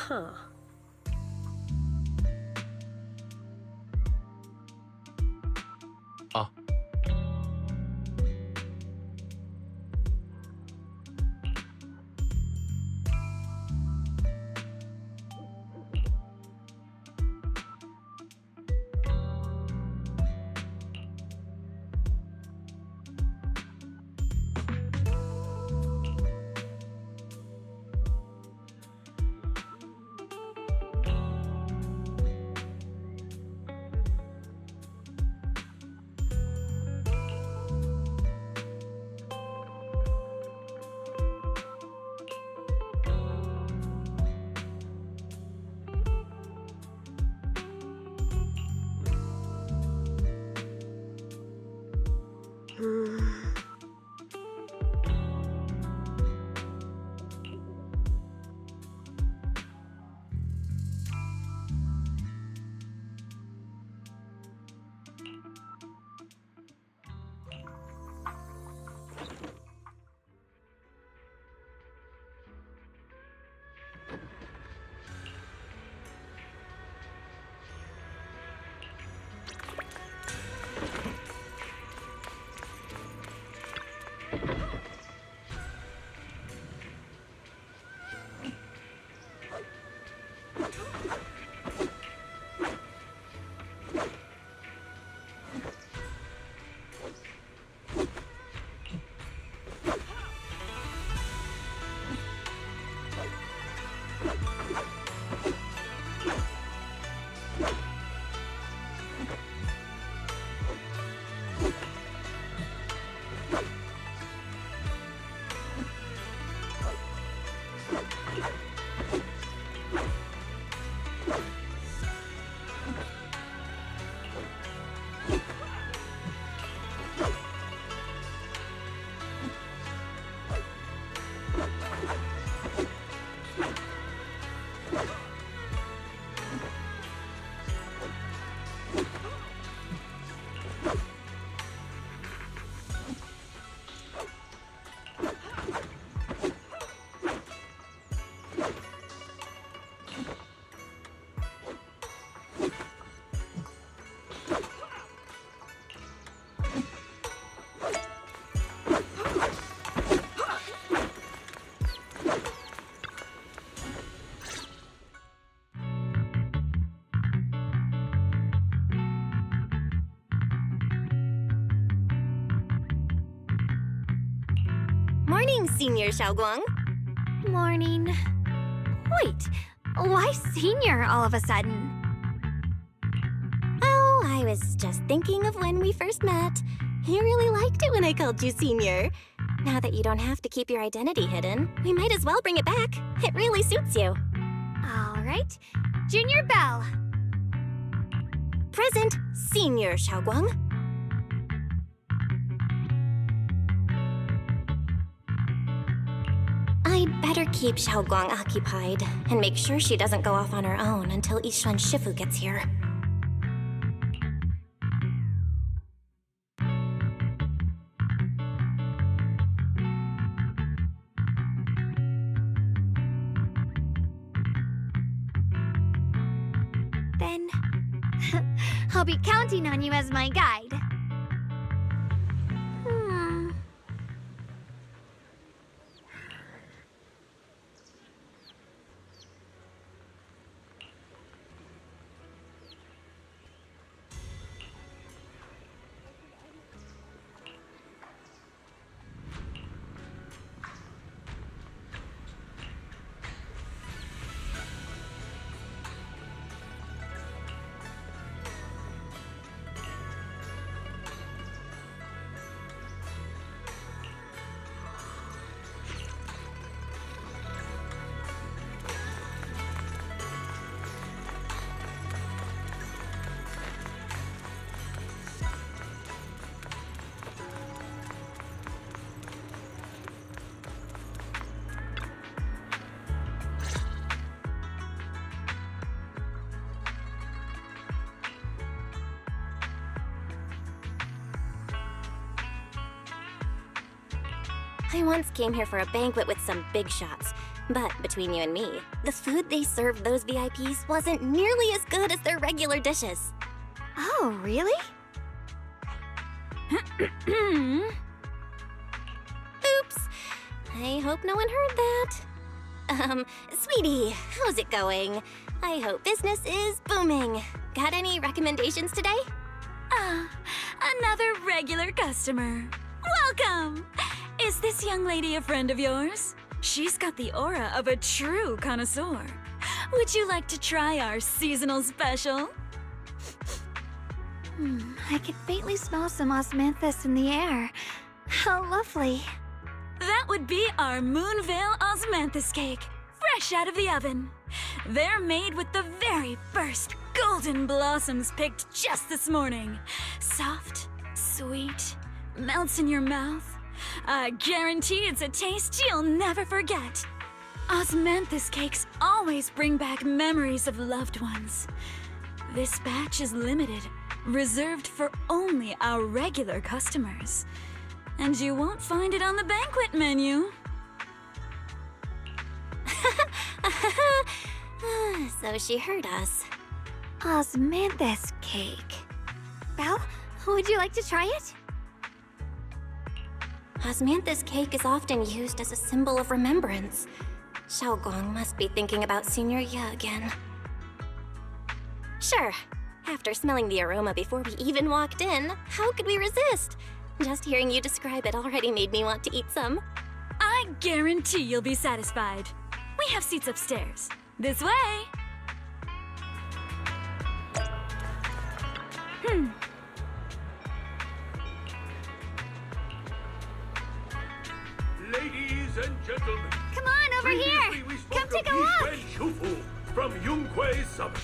Huh. 아, Morning, Senior Shunguang. Morning. Wait, why senior all of a sudden? Oh, I was just thinking of when we first met. You really liked it when I called you Senior. Now that you don't have to keep your identity hidden, we might as well bring it back. It really suits you. All right, Junior Bell. Present, Senior Shunguang. I'd better keep Shunguang occupied and make sure she doesn't go off on her own until Yishuan Shifu gets here. Then I'll be counting on you as my guide. I once came here for a banquet with some big shots, But between you and me, the food they served those VIPs wasn't nearly as good as their regular dishes. Oh, really? Oops. I hope no one heard that. Sweetie, how's it going? I hope business is booming. Got any recommendations today? Another regular customer. Welcome! Is this young lady a friend of yours? She's got the aura of a true connoisseur. Would you like to try our seasonal special? I can faintly smell some osmanthus in the air. How lovely. That would be our Moonvale Osmanthus cake, fresh out of the oven. They're made with the very first golden blossoms picked just this morning. Soft, sweet, melts in your mouth. I guarantee it's a taste you'll never forget. Osmanthus cakes always bring back memories of loved ones. This batch is limited, reserved for only our regular customers. And you won't find it on the banquet menu. So she heard us. Osmanthus cake. Belle, would you like to try it? Osmanthus cake is often used as a symbol of remembrance. Shiyuan must be thinking about Senior Ye again. Sure. After smelling the aroma before we even walked in, how could we resist? Just hearing you describe it already made me want to eat some. I guarantee you'll be satisfied. We have seats upstairs. This way. Ladies and gentlemen, Come on, over here! previously we Come spoke take of a Ye look! Shunguang from Yunquei Summit.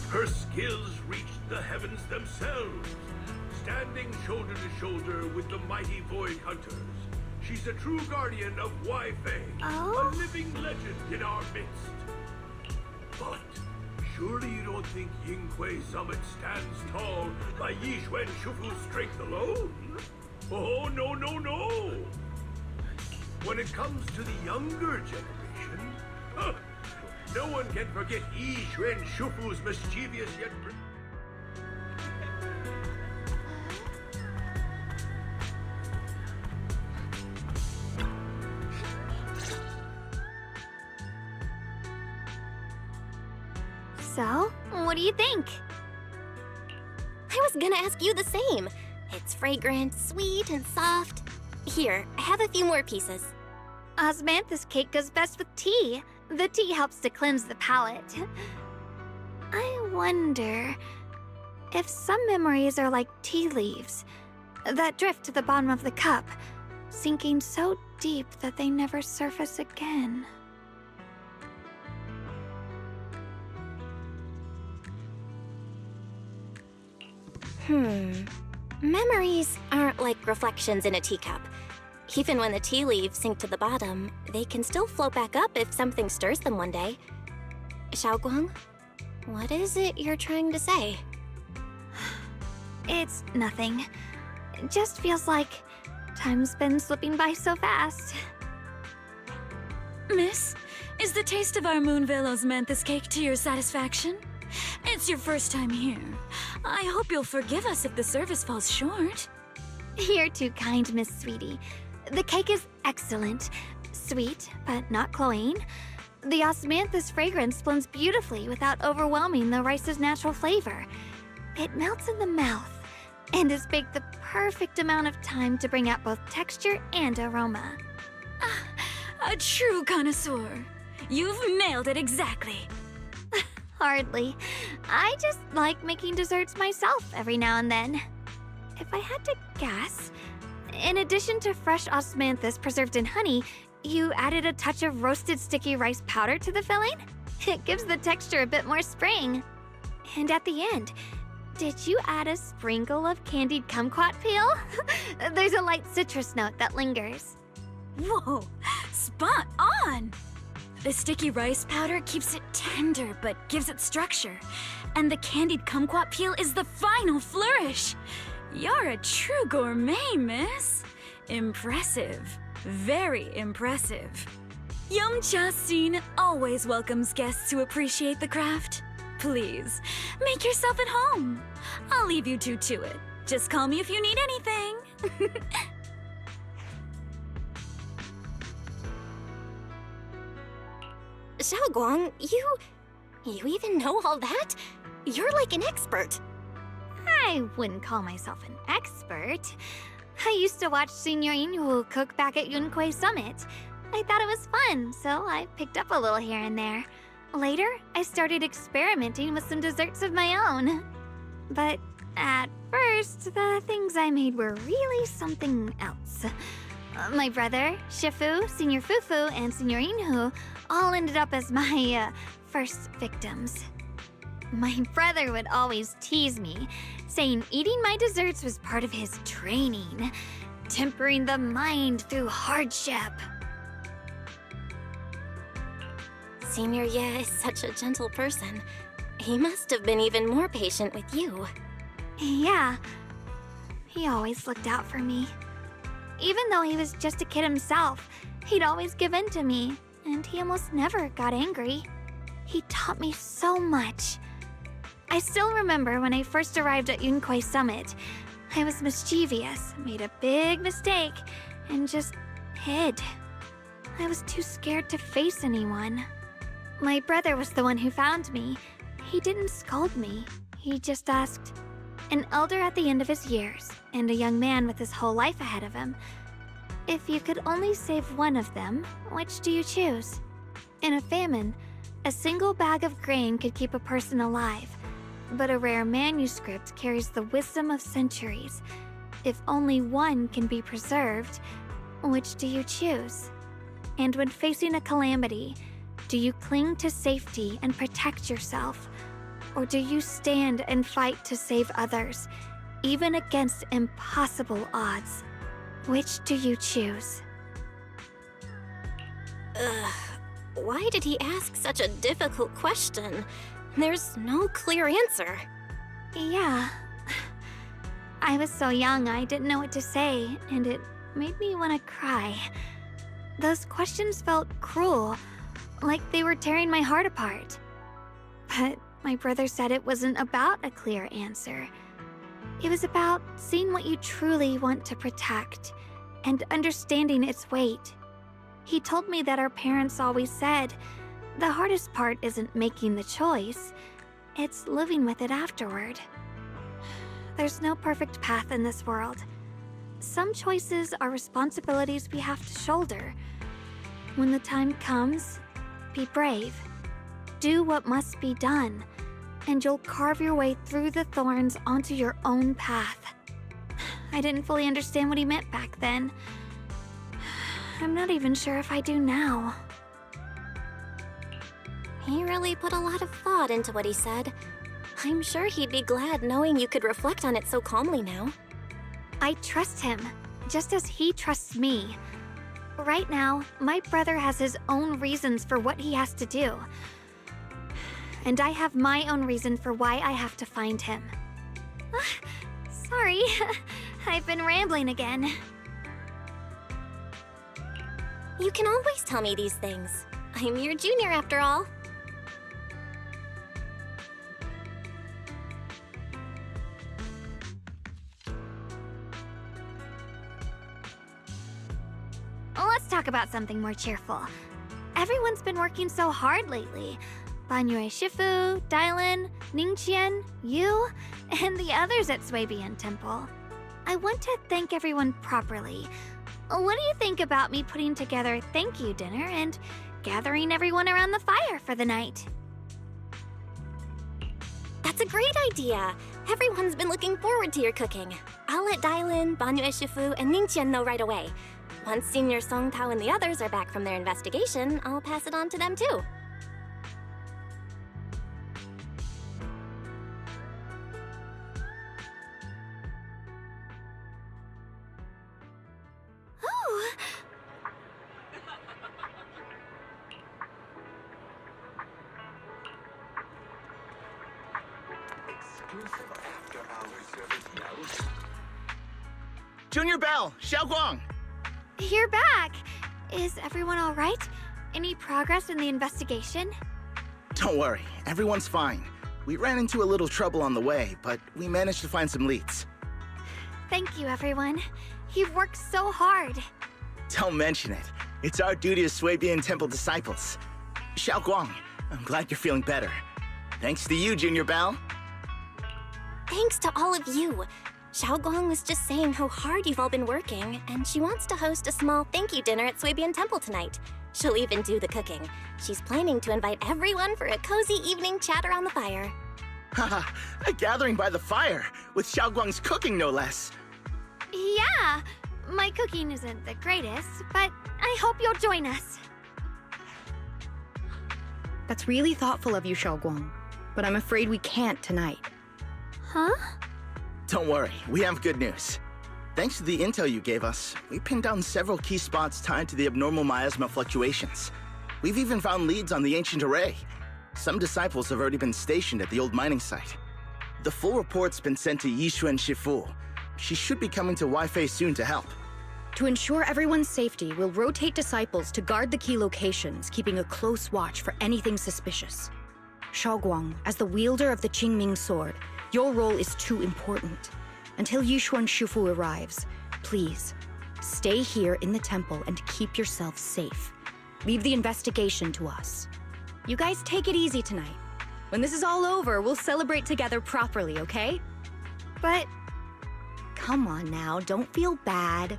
Her skills reached the heavens themselves, standing shoulder to shoulder with the mighty Void Hunters. She's a true guardian of Wai Fei, Oh? a living legend in our midst. But surely you don't think Yunquei Summit stands tall by Ye Shufu's strength alone? Oh, no, no, no! When it comes to the younger generation, no one can forget Ye Shufu's mischievous yet... So, what do you think? I was gonna ask you the same. It's fragrant, sweet, and soft. Here, have a few more pieces. Osmanthus cake goes best with tea. The tea helps to cleanse the palate. I wonder if some memories are like tea leaves that drift to the bottom of the cup, sinking so deep that they never surface again. Memories aren't like reflections in a teacup. Even when the tea leaves sink to the bottom, they can still float back up if something stirs them one day. Shiyuan, what is it you're trying to say? It's nothing. It just feels like time's been slipping by so fast. Miss, is the taste of our Moonvale Osmanthus cake to your satisfaction? It's your first time here. I hope you'll forgive us if the service falls short. You're too kind, Miss Sweetie. The cake is excellent. Sweet, but not cloying. The osmanthus fragrance blends beautifully without overwhelming the rice's natural flavor. It melts in the mouth and is baked the perfect amount of time to bring out both texture and aroma. A true connoisseur. You've nailed it exactly. Hardly. I just like making desserts myself every now and then. If I had to guess, in addition to fresh osmanthus preserved in honey, you added a touch of roasted sticky rice powder to the filling? It gives the texture a bit more spring. And at the end, did you add a sprinkle of candied kumquat peel? There's a light citrus note that lingers. Whoa, spot on! The sticky rice powder keeps it tender but gives it structure. And the candied kumquat peel is the final flourish. You're a true gourmet, miss. Impressive. Very impressive. Yumcha scene always welcomes guests who appreciate the craft. Please, make yourself at home. I'll leave you two to it. Just call me if you need anything. Xiaoguang, you even know all that? You're like an expert. I wouldn't call myself an expert. I used to watch Senior Inhu cook back at Yunquay Summit. I thought it was fun, so I picked up a little here and there. Later, I started experimenting with some desserts of my own. But at first, the things I made were really something else. My brother, Shifu, Senior Fufu, and Senior Inhu all ended up as my first victims. My brother would always tease me, saying eating my desserts was part of his training, tempering the mind through hardship. Senior Ye is such a gentle person. He must have been even more patient with you. Yeah, he always looked out for me. Even though he was just a kid himself, he'd always give in to me, and he almost never got angry. He taught me so much. I still remember when I first arrived at Yunquay Summit. I was mischievous, made a big mistake, and just hid. I was too scared to face anyone. My brother was the one who found me. He didn't scold me. He just asked, an elder at the end of his years, and a young man with his whole life ahead of him, if you could only save one of them, which do you choose? In a famine, a single bag of grain could keep a person alive, but a rare manuscript carries the wisdom of centuries. If only one can be preserved, which do you choose? And when facing a calamity, do you cling to safety and protect yourself? Or do you stand and fight to save others, even against impossible odds? Which do you choose? Why did he ask such a difficult question? There's no clear answer. Yeah. I was so young I didn't know what to say, and it made me want to cry. Those questions felt cruel, like they were tearing my heart apart. But my brother said it wasn't about a clear answer. It was about seeing what you truly want to protect and understanding its weight. He told me that our parents always said, the hardest part isn't making the choice, it's living with it afterward. There's no perfect path in this world. Some choices are responsibilities we have to shoulder. When the time comes, be brave. Do what must be done, and you'll carve your way through the thorns onto your own path. I didn't fully understand what he meant back then. I'm not even sure if I do now. He really put a lot of thought into what he said. I'm sure he'd be glad knowing you could reflect on it so calmly now. I trust him, just as he trusts me. Right now, my brother has his own reasons for what he has to do. And I have my own reason for why I have to find him. Sorry, I've been rambling again. You can always tell me these things. I'm your junior after all. Let's talk about something more cheerful. Everyone's been working so hard lately. Banyue Shifu, Dylan, Ningqian, you, and the others at Suibian Temple. I want to thank everyone properly. What do you think about me putting together a thank you dinner and gathering everyone around the fire for the night? That's a great idea. Everyone's been looking forward to your cooking. I'll let Dylan, Banyue Shifu, and Ningqian know right away. Once Senior Song Tao and the others are back from their investigation, I'll pass it on to them too. Oh! Junior Bell, Xiaoguang. You're back! Is everyone all right? any progress in the investigation? Don't worry, everyone's fine. We ran into a little trouble on the way, but we managed to find some leads. Thank you, everyone. You've worked so hard. Don't mention it. It's our duty as Sui-Bian Temple disciples. Shiyuan, I'm glad you're feeling better. Thanks to you, Junior Belle. Thanks to all of you. Shiyuan was just saying how hard you've all been working, and she wants to host a small thank you dinner at Sui-Bian Temple tonight. She'll even do the cooking. She's planning to invite everyone for a cozy evening chat around the fire. Haha, a gathering by the fire, with Shiyuan's cooking no less. Yeah, my cooking isn't the greatest, but I hope you'll join us. That's really thoughtful of you, Shiyuan, but I'm afraid we can't tonight. Huh? Don't worry, we have good news. Thanks to the intel you gave us, we pinned down several key spots tied to the abnormal miasma fluctuations. We've even found leads on the ancient array. Some disciples have already been stationed at the old mining site. The full report's been sent to Ye Shiyuan. She should be coming to Wi-Fi soon to help. To ensure everyone's safety, we'll rotate disciples to guard the key locations, keeping a close watch for anything suspicious. Shiyuan, as the wielder of the Qingming sword, your role is too important. Until Yishuan Shufu arrives, please, stay here in the temple and keep yourself safe. Leave the investigation to us. You guys take it easy tonight. When this is all over, we'll celebrate together properly, okay? But Come on now, don't feel bad.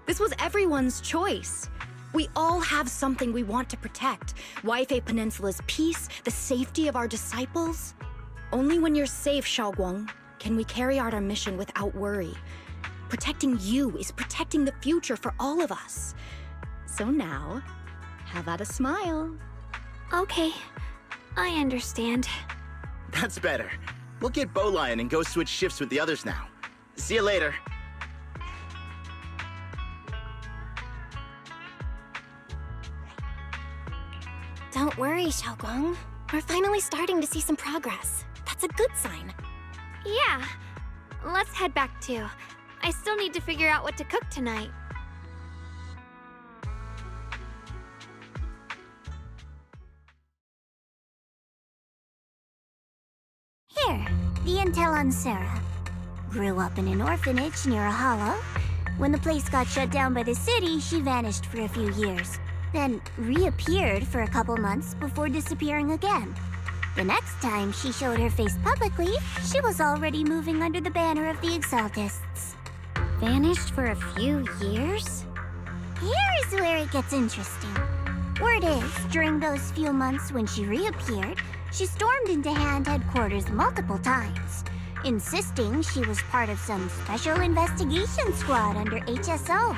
This was everyone's choice. We all have something we want to protect. Waifei Peninsula's peace, the safety of our disciples. Only when you're safe, Shiyuan, can we carry out our mission without worry. Protecting you is protecting the future for all of us. So now, how about a smile? okay, I understand. That's better. We'll get Bowlion and go switch shifts with the others now. See you later. Don't worry, Shiyuan. We're finally starting to see some progress. That's a good sign. Yeah, let's head back too. I still need to figure out what to cook tonight. Here, the intel on Sarah. Grew up in an orphanage near a hollow. When the place got shut down by the city, she vanished for a few years. Then reappeared for a couple months before disappearing again. The next time she showed her face publicly, she was already moving under the banner of the Exaltists. Vanished for a few years? Here's where it gets interesting. Word is, during those few months when she reappeared, she stormed into Hand headquarters multiple times, insisting she was part of some special investigation squad under HSO.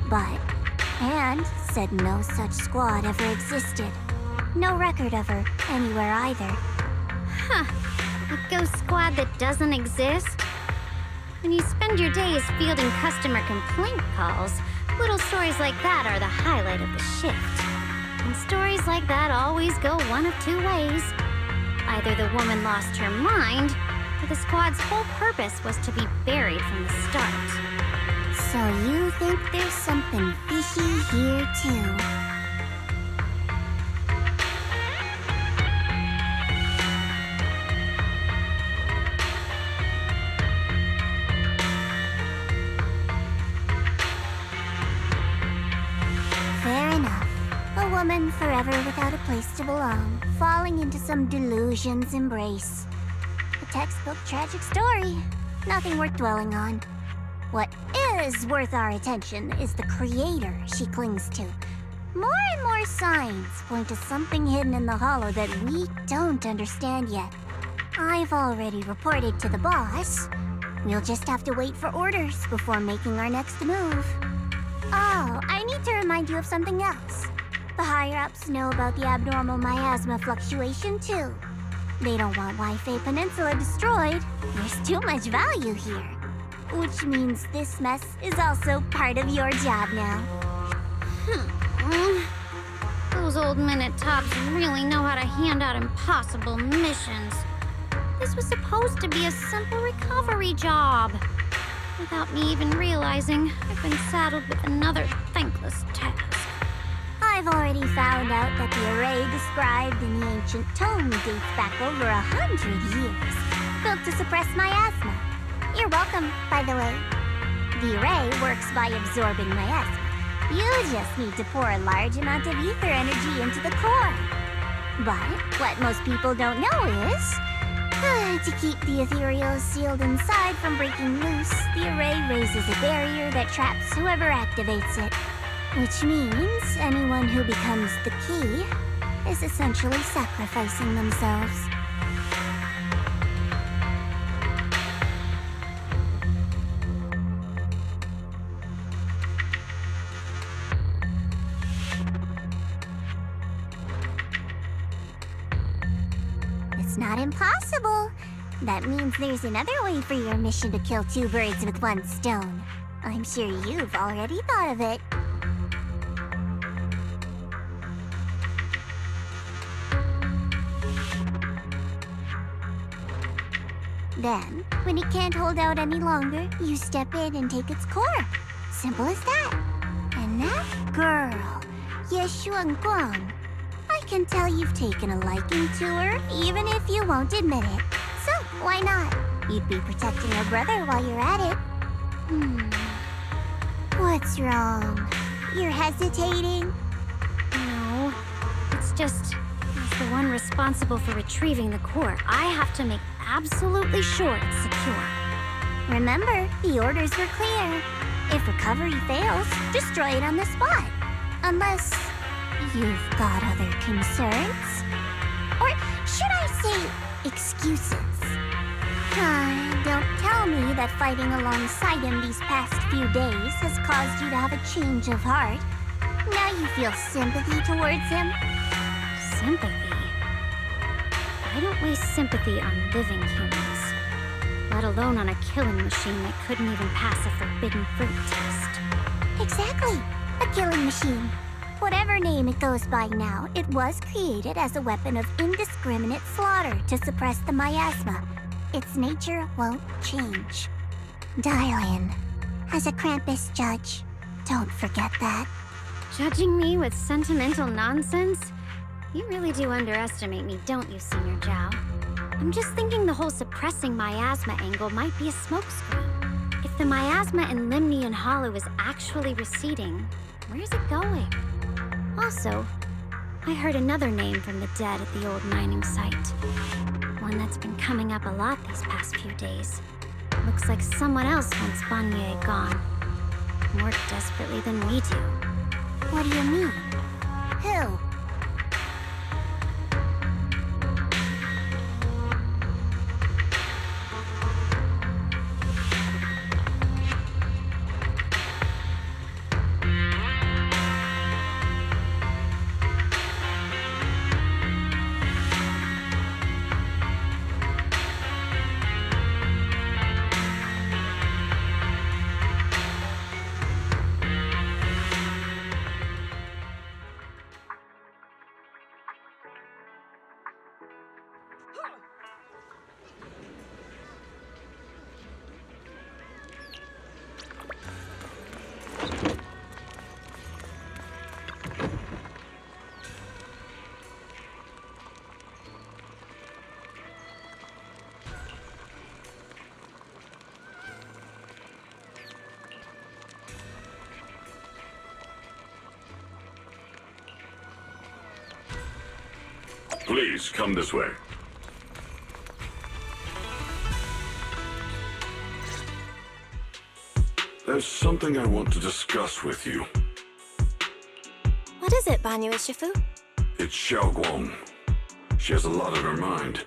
But Hand said no such squad ever existed. No record of her anywhere either. Huh. A ghost squad that doesn't exist? When you spend your days fielding customer complaint calls, little stories like that are the highlight of the shift. And stories like that always go one of two ways. Either the woman lost her mind, or the squad's whole purpose was to be buried from the start. So you think there's something fishy here too? Fair enough. A woman forever without a place to belong, falling into some delusion's embrace. A textbook tragic story. Nothing worth dwelling on. What is worth our attention is the creator she clings to. More and more signs point to something hidden in the hollow that we don't understand yet. I've already reported to the boss. We'll just have to wait for orders before making our next move. Oh, I need to remind you of something else. The higher-ups know about the abnormal miasma fluctuation, too. They don't want Waifei Peninsula destroyed. There's too much value here. Which means this mess is also part of your job now. Those old men at Tops really know how to hand out impossible missions. This was supposed to be a simple recovery job. Without me even realizing, I've been saddled with another thankless task. I've already found out that the array described in the ancient tome dates back over 100 years, built to suppress miasma. You're welcome, by the way. The array works by absorbing miasma. You just need to pour a large amount of ether energy into the core. But what most people don't know is, to keep the ethereals sealed inside from breaking loose, the array raises a barrier that traps whoever activates it. Which means anyone who becomes the key is essentially sacrificing themselves. It's not impossible. That means there's another way for your mission to kill two birds with one stone. I'm sure you've already thought of it. Then, when it can't hold out any longer, you step in and take its core. Simple as that. And that girl, Ye Shunguang, I can tell you've taken a liking to her, even if you won't admit it. So, why not? You'd be protecting her brother while you're at it. What's wrong? You're hesitating? No, it's just, as the one responsible for retrieving the core, I have to make absolutely sure it's secure. Remember, the orders were clear. If recovery fails, destroy it on the spot. Unless you've got other concerns. Or should I say, excuses? Don't tell me that fighting alongside him these past few days has caused you to have a change of heart. Now you feel sympathy towards him? Sympathy? I don't waste sympathy on living humans, let alone on a killing machine that couldn't even pass a forbidden fruit test. Exactly, a killing machine. Whatever name it goes by now, it was created as a weapon of indiscriminate slaughter to suppress the miasma. Its nature won't change. Dial in. As a Krampus judge, don't forget that. Judging me with sentimental nonsense? You really do underestimate me, don't you, Senior Zhao? I'm just thinking the whole suppressing miasma angle might be a smokescreen. If the miasma in Limnian Hollow is actually receding, where's it going? Also, I heard another name from the dead at the old mining site. One that's been coming up a lot these past few days. Looks like someone else wants Banye gone. More desperately than we do. What do you mean? Who? Please, come this way. There's something I want to discuss with you. What is it, Banyu Shifu? It's Xiaoguang. She has a lot on her mind.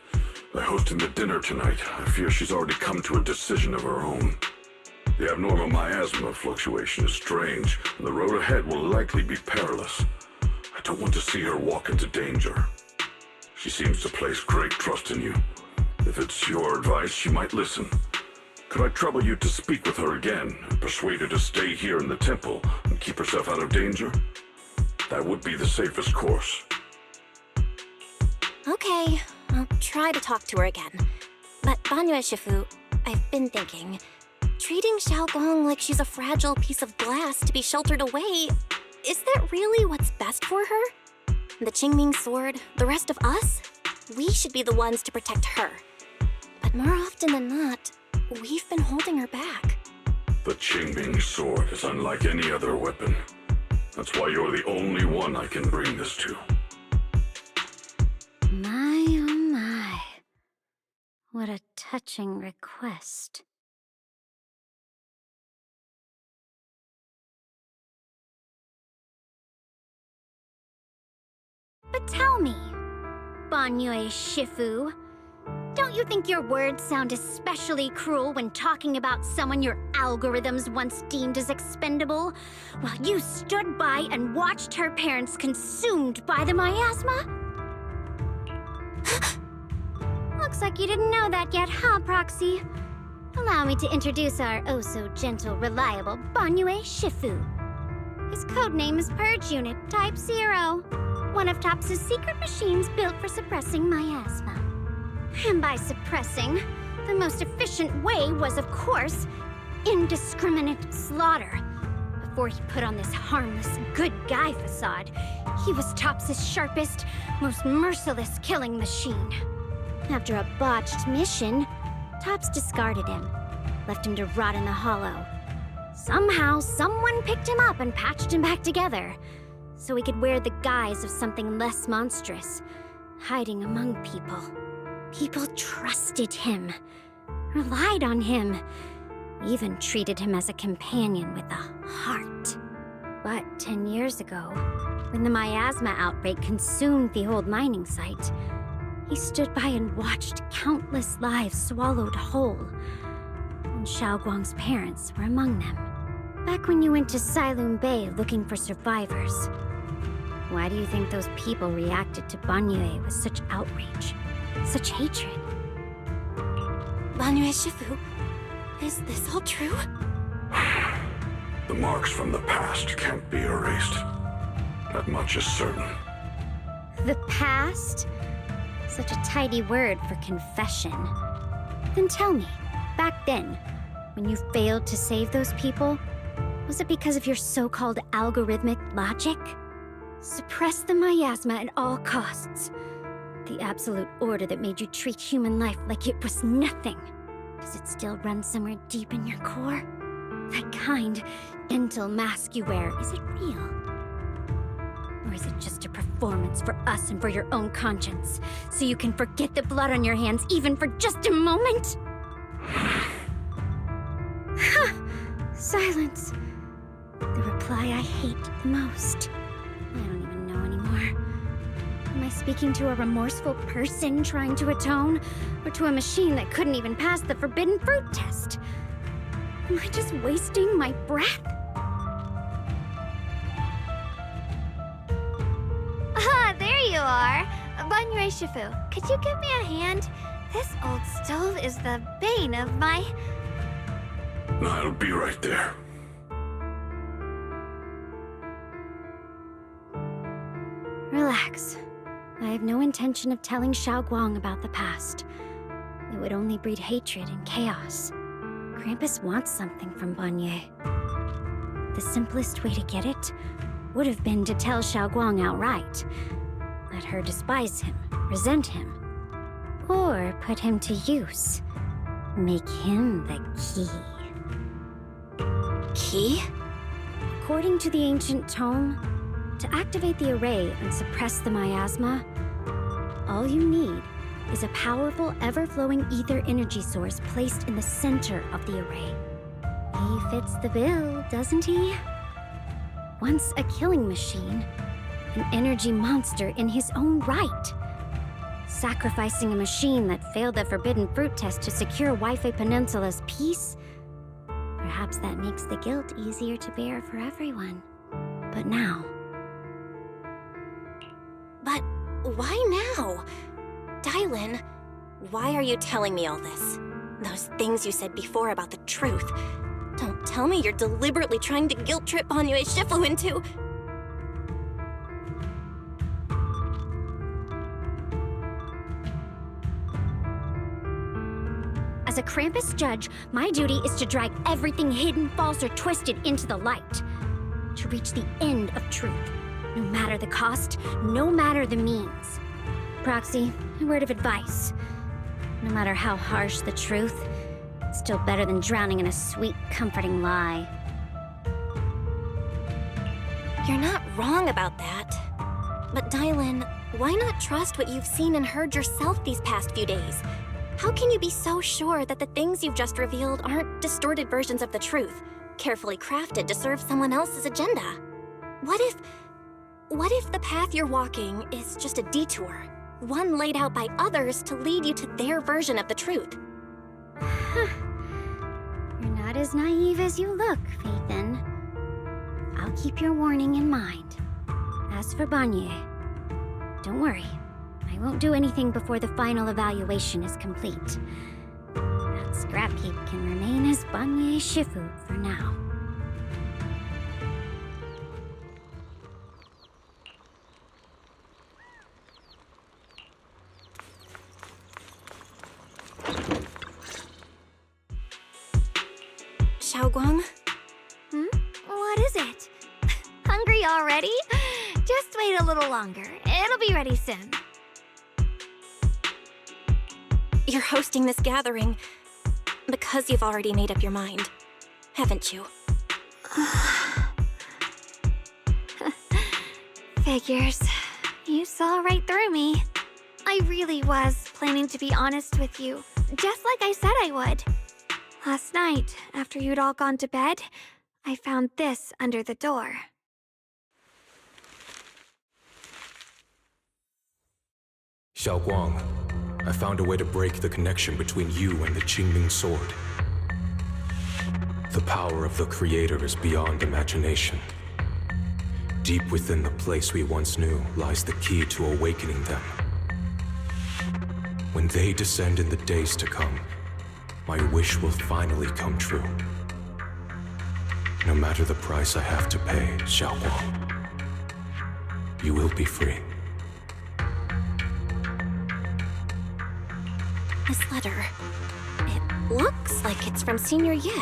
By hosting the dinner tonight, I fear she's already come to a decision of her own. The abnormal miasma fluctuation is strange, and the road ahead will likely be perilous. I don't want to see her walk into danger. She seems to place great trust in you. If it's your advice, she might listen. Could I trouble you to speak with her again and persuade her to stay here in the temple and keep herself out of danger? That would be the safest course. Okay, I'll try to talk to her again. But Banyue Shifu, I've been thinking, treating Xiaogong like she's a fragile piece of glass to be sheltered away, is that really what's best for her? The Qingming sword, the rest of us? We should be the ones to protect her. But more often than not, we've been holding her back. The Qingming sword is unlike any other weapon. That's why you're the only one I can bring this to. My, oh my. What a touching request. But tell me, Banyue Shifu, don't you think your words sound especially cruel when talking about someone your algorithms once deemed as expendable, while you stood by and watched her parents consumed by the miasma? Looks like you didn't know that yet, huh, Proxy? Allow me to introduce our oh-so-gentle, reliable Banyue Shifu. His codename is Purge Unit Type 0, one of TOPS' secret machines built for suppressing miasma. And by suppressing, the most efficient way was, of course, indiscriminate slaughter. Before he put on this harmless, good guy facade, he was TOPS' sharpest, most merciless killing machine. After a botched mission, TOPS discarded him, left him to rot in the hollow. Somehow, someone picked him up and patched him back together, so he could wear the guise of something less monstrous, hiding among people. People trusted him, relied on him, even treated him as a companion with a heart. But 10 years ago, when the miasma outbreak consumed the old mining site, he stood by and watched countless lives swallowed whole. And Xiaoguang's parents were among them. Back when you went to Silum Bay looking for survivors, why do you think those people reacted to Banyue with such outrage, such hatred? Banyue Shifu, is this all true? The marks from the past can't be erased. That much is certain. The past? Such a tidy word for confession. Then tell me, back then, when you failed to save those people, was it because of your so-called algorithmic logic? Suppress the miasma at all costs. The absolute order that made you treat human life like it was nothing. Does it still run somewhere deep in your core? That kind, gentle mask you wear, is it real? Or is it just a performance for us and for your own conscience, so you can forget the blood on your hands even for just a moment? Silence. The reply I hate the most. I don't even know anymore. Am I speaking to a remorseful person trying to atone, or to a machine that couldn't even pass the forbidden fruit test? Am I just wasting my breath? Ah, there you are. Banyue Shifu, could you give me a hand? This old stove is the bane of my... I'll be right there. Relax. I have no intention of telling Xiaoguang about the past. It would only breed hatred and chaos. Krampus wants something from Banyue. The simplest way to get it would have been to tell Xiaoguang outright. Let her despise him, resent him, or put him to use. Make him the key. Key? According to the ancient tome, to activate the array and suppress the miasma, all you need is a powerful, ever-flowing ether energy source placed in the center of the array. He fits the bill, doesn't he? Once a killing machine, an energy monster in his own right. Sacrificing a machine that failed the forbidden fruit test to secure Wi-Fi Peninsula's peace? Perhaps that makes the guilt easier to bear for everyone. But now... But why now? Dylan, why are you telling me all this? Those things you said before about the truth. Don't tell me you're deliberately trying to guilt-trip Banyue Shifu into... As a Krampus judge, my duty is to drag everything hidden, false, or twisted into the light. To reach the end of truth. No matter the cost, no matter the means. Proxy, a word of advice. No matter how harsh the truth, it's still better than drowning in a sweet, comforting lie. You're not wrong about that. But Dylan, why not trust what you've seen and heard yourself these past few days? How can you be so sure that the things you've just revealed aren't distorted versions of the truth, carefully crafted to serve someone else's agenda? What if the path you're walking is just a detour? One laid out by others to lead you to their version of the truth? You're not as naive as you look, Phaethon. I'll keep your warning in mind. As for Banye, don't worry. I won't do anything before the final evaluation is complete. That scrap heap can remain as Banye Shifu for now. Shiyuan? What is it? Hungry already? Just wait a little longer. It'll be ready soon. You're hosting this gathering because you've already made up your mind, haven't you? Figures. You saw right through me. I really was planning to be honest with you, just like I said I would. Last night, after you'd all gone to bed, I found this under the door. Xiaoguang, I found a way to break the connection between you and the Qingming sword. The power of the Creator is beyond imagination. Deep within the place we once knew lies the key to awakening them. When they descend in the days to come, my wish will finally come true. No matter the price I have to pay, Xiaoguang, you will be free. This letter, it looks like it's from Senior Ye.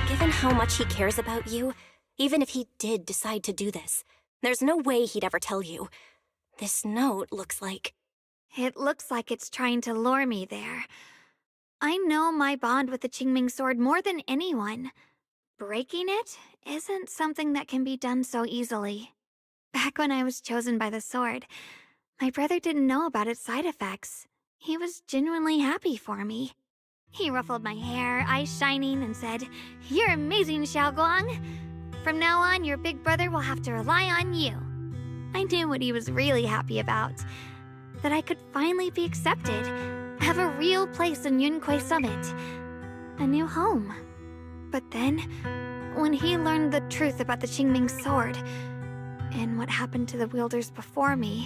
Given how much he cares about you, even if he did decide to do this, there's no way he'd ever tell you. This note looks like... It looks like it's trying to lure me there. I know my bond with the Qingming sword more than anyone. Breaking it isn't something that can be done so easily. Back when I was chosen by the sword, my brother didn't know about its side effects. He was genuinely happy for me. He ruffled my hair, eyes shining, and said, "You're amazing, Xiaoguang. From now on, your big brother will have to rely on you." I knew what he was really happy about. That I could finally be accepted, have a real place in Yunquei Summit, a new home. But then, when he learned the truth about the Qingming sword, and what happened to the wielders before me...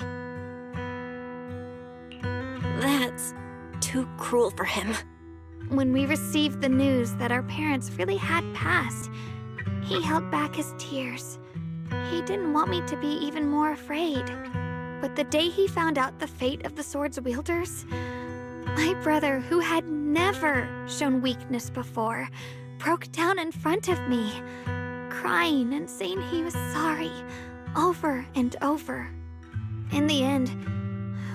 That's too cruel for him. When we received the news that our parents really had passed, he held back his tears. He didn't want me to be even more afraid. But the day he found out the fate of the sword's wielders, my brother, who had never shown weakness before, broke down in front of me, crying and saying he was sorry, over and over. In the end,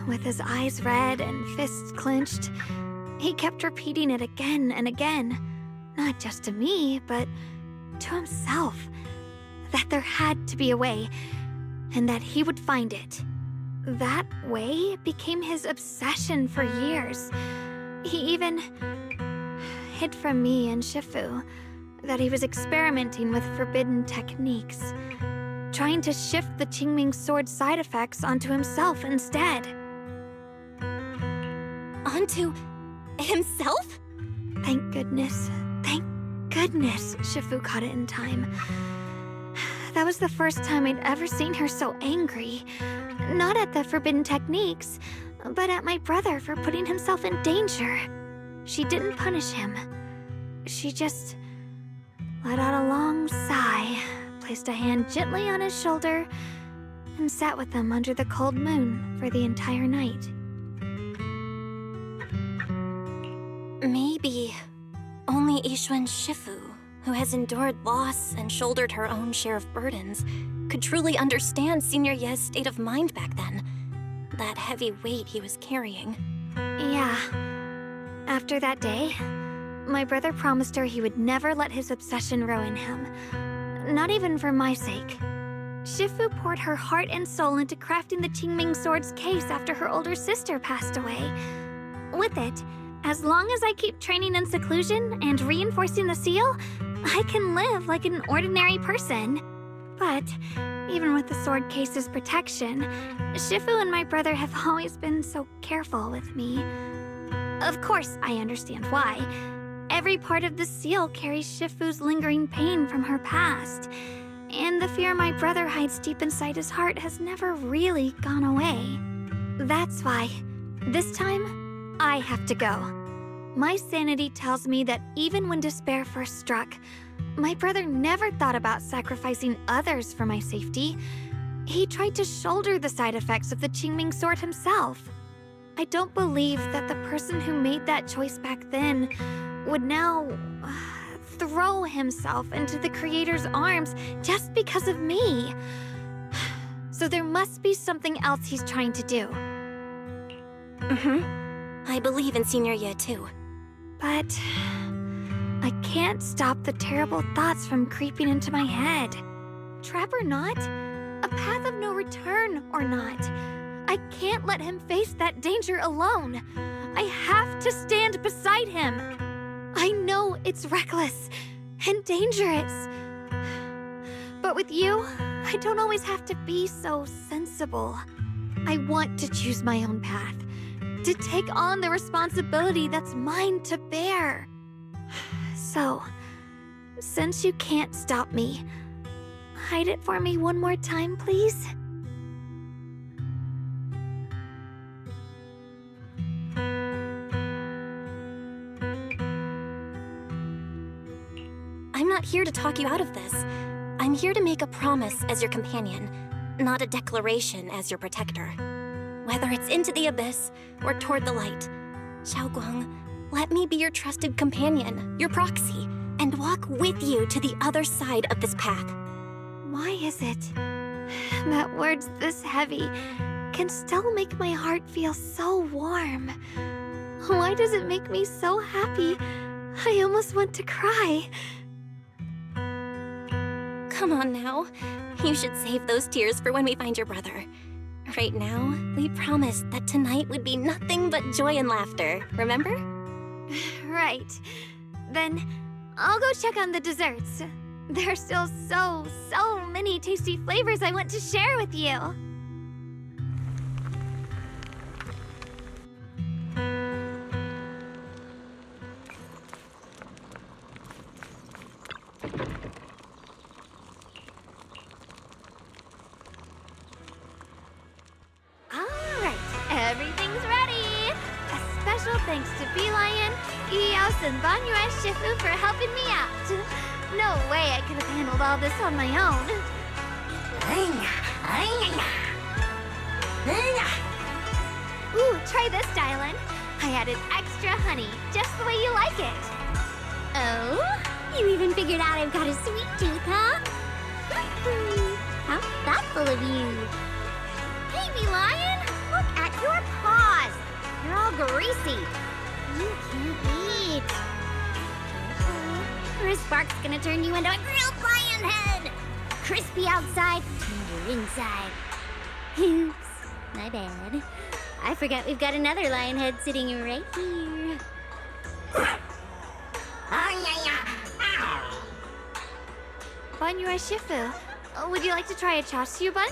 with his eyes red and fists clenched, he kept repeating it again and again, not just to me, but to himself, that there had to be a way, and that he would find it. That way became his obsession for years. He even hid from me and Shifu that he was experimenting with forbidden techniques, trying to shift the Qingming sword's side effects onto himself instead. Onto himself? Thank goodness. Thank goodness Shifu caught it in time. That was the first time I'd ever seen her so angry. Not at the forbidden techniques, but at my brother for putting himself in danger. She didn't punish him. She just let out a long sigh, placed a hand gently on his shoulder, and sat with him under the cold moon for the entire night. Maybe only Ye Shiyuan Shifu, who has endured loss and shouldered her own share of burdens, could truly understand Senior Ye's state of mind back then. That heavy weight he was carrying. Yeah. After that day, my brother promised her he would never let his obsession ruin him. Not even for my sake. Shifu poured her heart and soul into crafting the Qingming Sword's case after her older sister passed away. With it, as long as I keep training in seclusion and reinforcing the seal, I can live like an ordinary person. But even with the sword case's protection, Shifu and my brother have always been so careful with me. Of course, I understand why. Every part of the seal carries Shifu's lingering pain from her past. And the fear my brother hides deep inside his heart has never really gone away. That's why, this time, I have to go. My sanity tells me that even when despair first struck, my brother never thought about sacrificing others for my safety. He tried to shoulder the side effects of the Qingming Sword himself. I don't believe that the person who made that choice back then would now throw himself into the Creator's arms just because of me. So there must be something else he's trying to do. I believe in Senior Ye too. But I can't stop the terrible thoughts from creeping into my head. Trap or not, a path of no return or not, I can't let him face that danger alone. I have to stand beside him. I know it's reckless and dangerous. But with you, I don't always have to be so sensible. I want to choose my own path, to take on the responsibility that's mine to bear. So, since you can't stop me, hide it for me one more time, please? I'm not here to talk you out of this. I'm here to make a promise as your companion, not a declaration as your protector. Whether it's into the abyss or toward the light, Shiyuan, let me be your trusted companion, your proxy, and walk with you to the other side of this path. Why is it that words this heavy can still make my heart feel so warm? Why does it make me so happy? I almost want to cry. Come on now. You should save those tears for when we find your brother. Right now, we promised that tonight would be nothing but joy and laughter, remember? Right. Then I'll go check on the desserts. There are still so many tasty flavors I want to share with you. Everything's ready! A special thanks to Bee Lion, Eos, and Banyue Shifu for helping me out. No way I could have handled all this on my own. Ooh, try this, Dylan. I added extra honey, just the way you like it. Oh? You even figured out I've got a sweet tooth, huh? How thoughtful of you. Hey, Bee Lion! Look at your paws! They're all greasy. You can't eat. Or a spark's gonna turn you into a grilled lion head! Crispy outside, tender inside. Oops, my bad. I forgot we've got another lion head sitting right here. Banyue Shifu, would you like to try a chashu bun?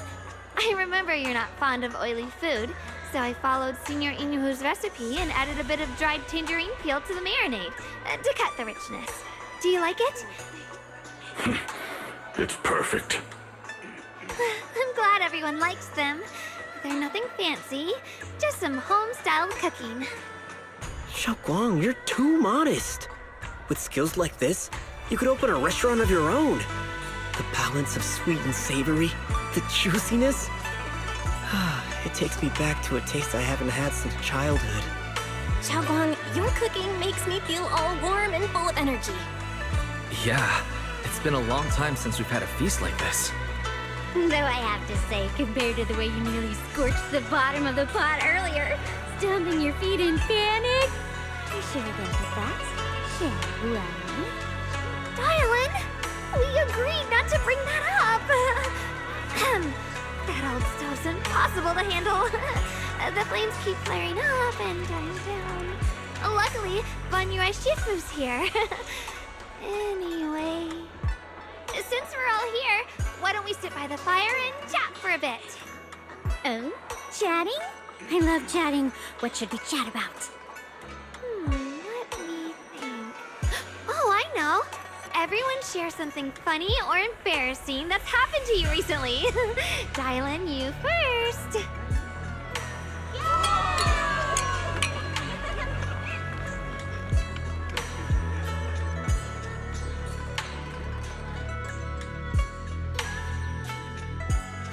I remember you're not fond of oily food, So I followed Senior Inuhu's recipe and added a bit of dried tangerine peel to the marinade to cut the richness. Do you like it? It's perfect. I'm glad everyone likes them. They're nothing fancy, just some home-styled cooking. Shiyuan, you're too modest. With skills like this, you could open a restaurant of your own. The balance of sweet and savory, the juiciness. It takes me back to a taste I haven't had since childhood. Shiyuan, your cooking makes me feel all warm and full of energy. Yeah, it's been a long time since we've had a feast like this. Though I have to say, compared to the way you nearly scorched the bottom of the pot earlier, stomping your feet in panic, I should have been with that. Shiyuan. Dylan, we agreed not to bring that up. That old stove's impossible to handle. The flames keep flaring up and dying down. Luckily, Banyue Shifu's here. Anyway, since we're all here, why don't we sit by the fire and chat for a bit? Oh? Chatting? I love chatting. What should we chat about? Let me think. Oh, I know. Everyone share something funny or embarrassing that's happened to you recently. Dylan, you first.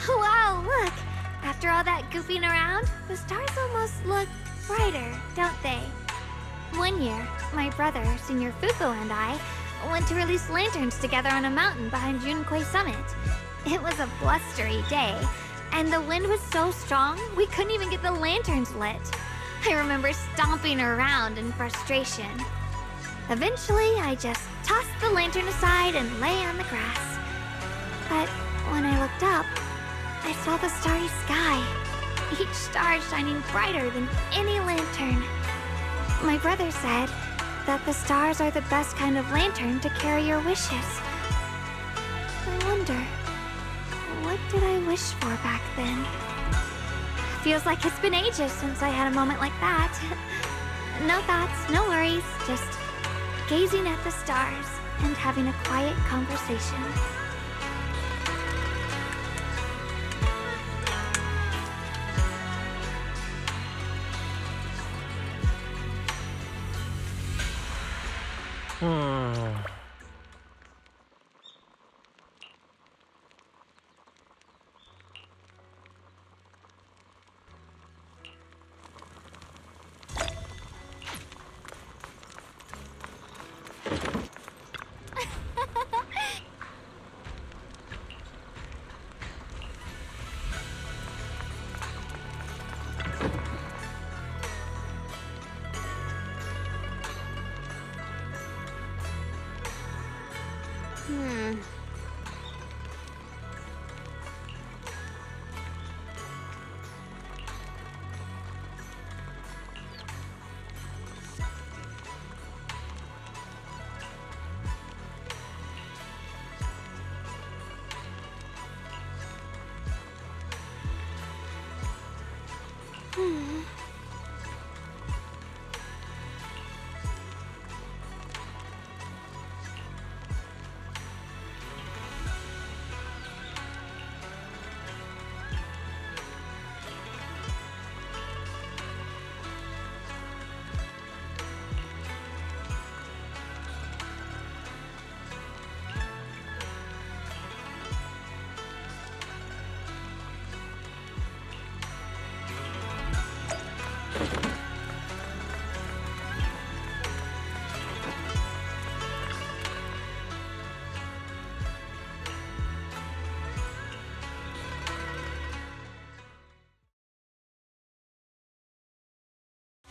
Wow, look. After all that goofing around, the stars almost look brighter, don't they? One year, my brother, Senior Fuko, and I went to release lanterns together on a mountain behind Junkui Summit. It was a blustery day, and the wind was so strong we couldn't even get the lanterns lit. I remember stomping around in frustration. Eventually, I just tossed the lantern aside and lay on the grass. But when I looked up, I saw the starry sky, each star shining brighter than any lantern. My brother said that the stars are the best kind of lantern to carry your wishes. I wonder, what did I wish for back then? Feels like it's been ages since I had a moment like that. No thoughts, no worries, just gazing at the stars and having a quiet conversation.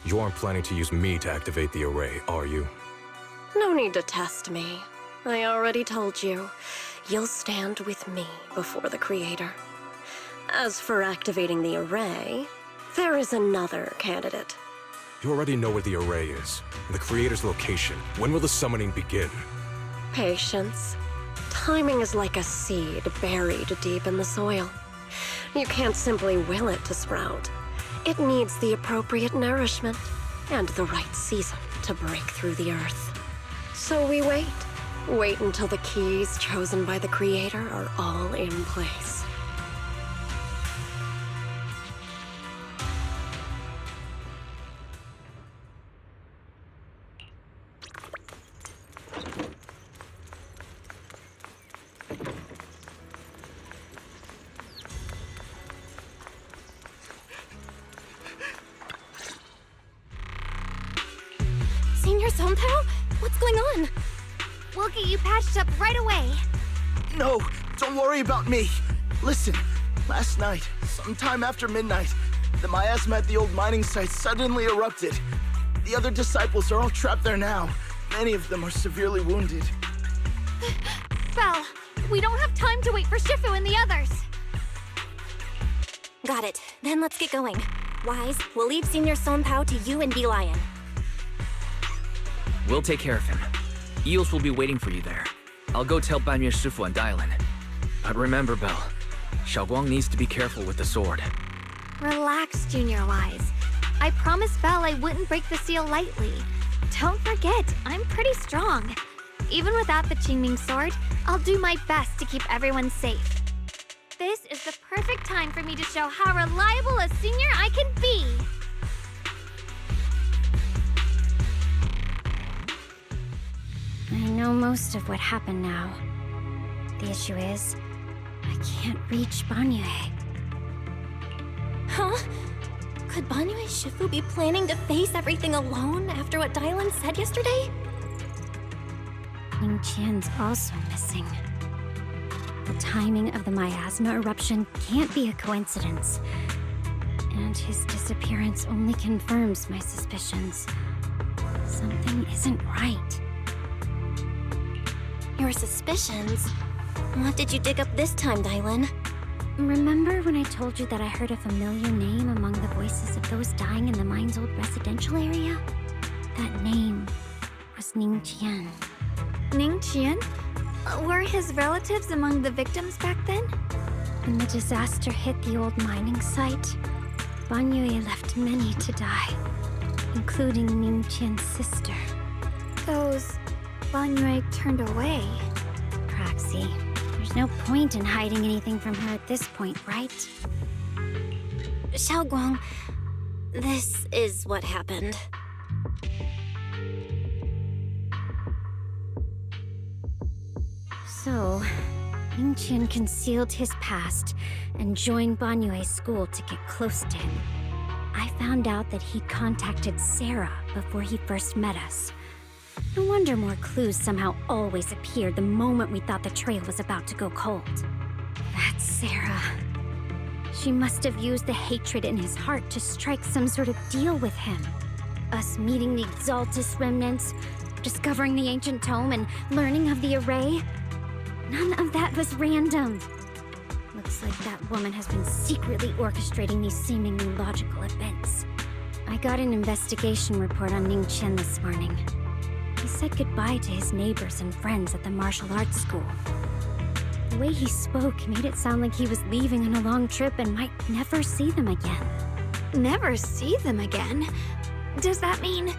You aren't planning to use me to activate the array, are you? No need to test me. I already told you. You'll stand with me before the Creator. As for activating the array, there is another candidate. You already know where the array is, and the Creator's location. When will the summoning begin? Patience. Timing is like a seed buried deep in the soil. You can't simply will it to sprout. It needs the appropriate nourishment and the right season to break through the earth. So we wait. Wait until the keys chosen by the Creator are all in place. Senior Sompao? What's going on? We'll get you patched up right away. No, don't worry about me. Listen, last night, sometime after midnight, the miasma at the old mining site suddenly erupted. The other disciples are all trapped there now. Many of them are severely wounded. Belle, we don't have time to wait for Shifu and the others. Got it. Then let's get going. Wise, we'll leave Senior Sompao to you and Bee Lion. We'll take care of him. Eels will be waiting for you there. I'll go tell Banyue Shifu and Dylan. But remember, Belle, Xiaoguang needs to be careful with the sword. Relax, Junior Wise. I promised Belle I wouldn't break the seal lightly. Don't forget, I'm pretty strong. Even without the Qingming sword, I'll do my best to keep everyone safe. This is the perfect time for me to show how reliable a senior I can be. I know most of what happened now. The issue is, I can't reach Banyue. Huh? Could Banyue Shifu be planning to face everything alone after what Dylan said yesterday? Ningqian's also missing. The timing of the miasma eruption can't be a coincidence. And his disappearance only confirms my suspicions. Something isn't right. Your suspicions? What did you dig up this time, Dylan? Remember when I told you that I heard a familiar name among the voices of those dying in the mine's old residential area? That name was Ningqian. Ningqian? Were his relatives among the victims back then? When the disaster hit the old mining site, Banyue left many to die, including Ningqian's sister. Those Banyue turned away. Proxy, there's no point in hiding anything from her at this point, right? Xiaoguang, this is what happened. So, Ningqian concealed his past and joined Banyue's school to get close to him. I found out that he contacted Sarah before he first met us. No wonder more clues somehow always appeared the moment we thought the trail was about to go cold. That's Sarah. She must have used the hatred in his heart to strike some sort of deal with him. Us meeting the Exaltus remnants, discovering the ancient tome, and learning of the array. None of that was random. Looks like that woman has been secretly orchestrating these seemingly logical events. I got an investigation report on Ningqian this morning. He said goodbye to his neighbors and friends at the martial arts school. The way he spoke made it sound like he was leaving on a long trip and might never see them again. Never see them again? Does that mean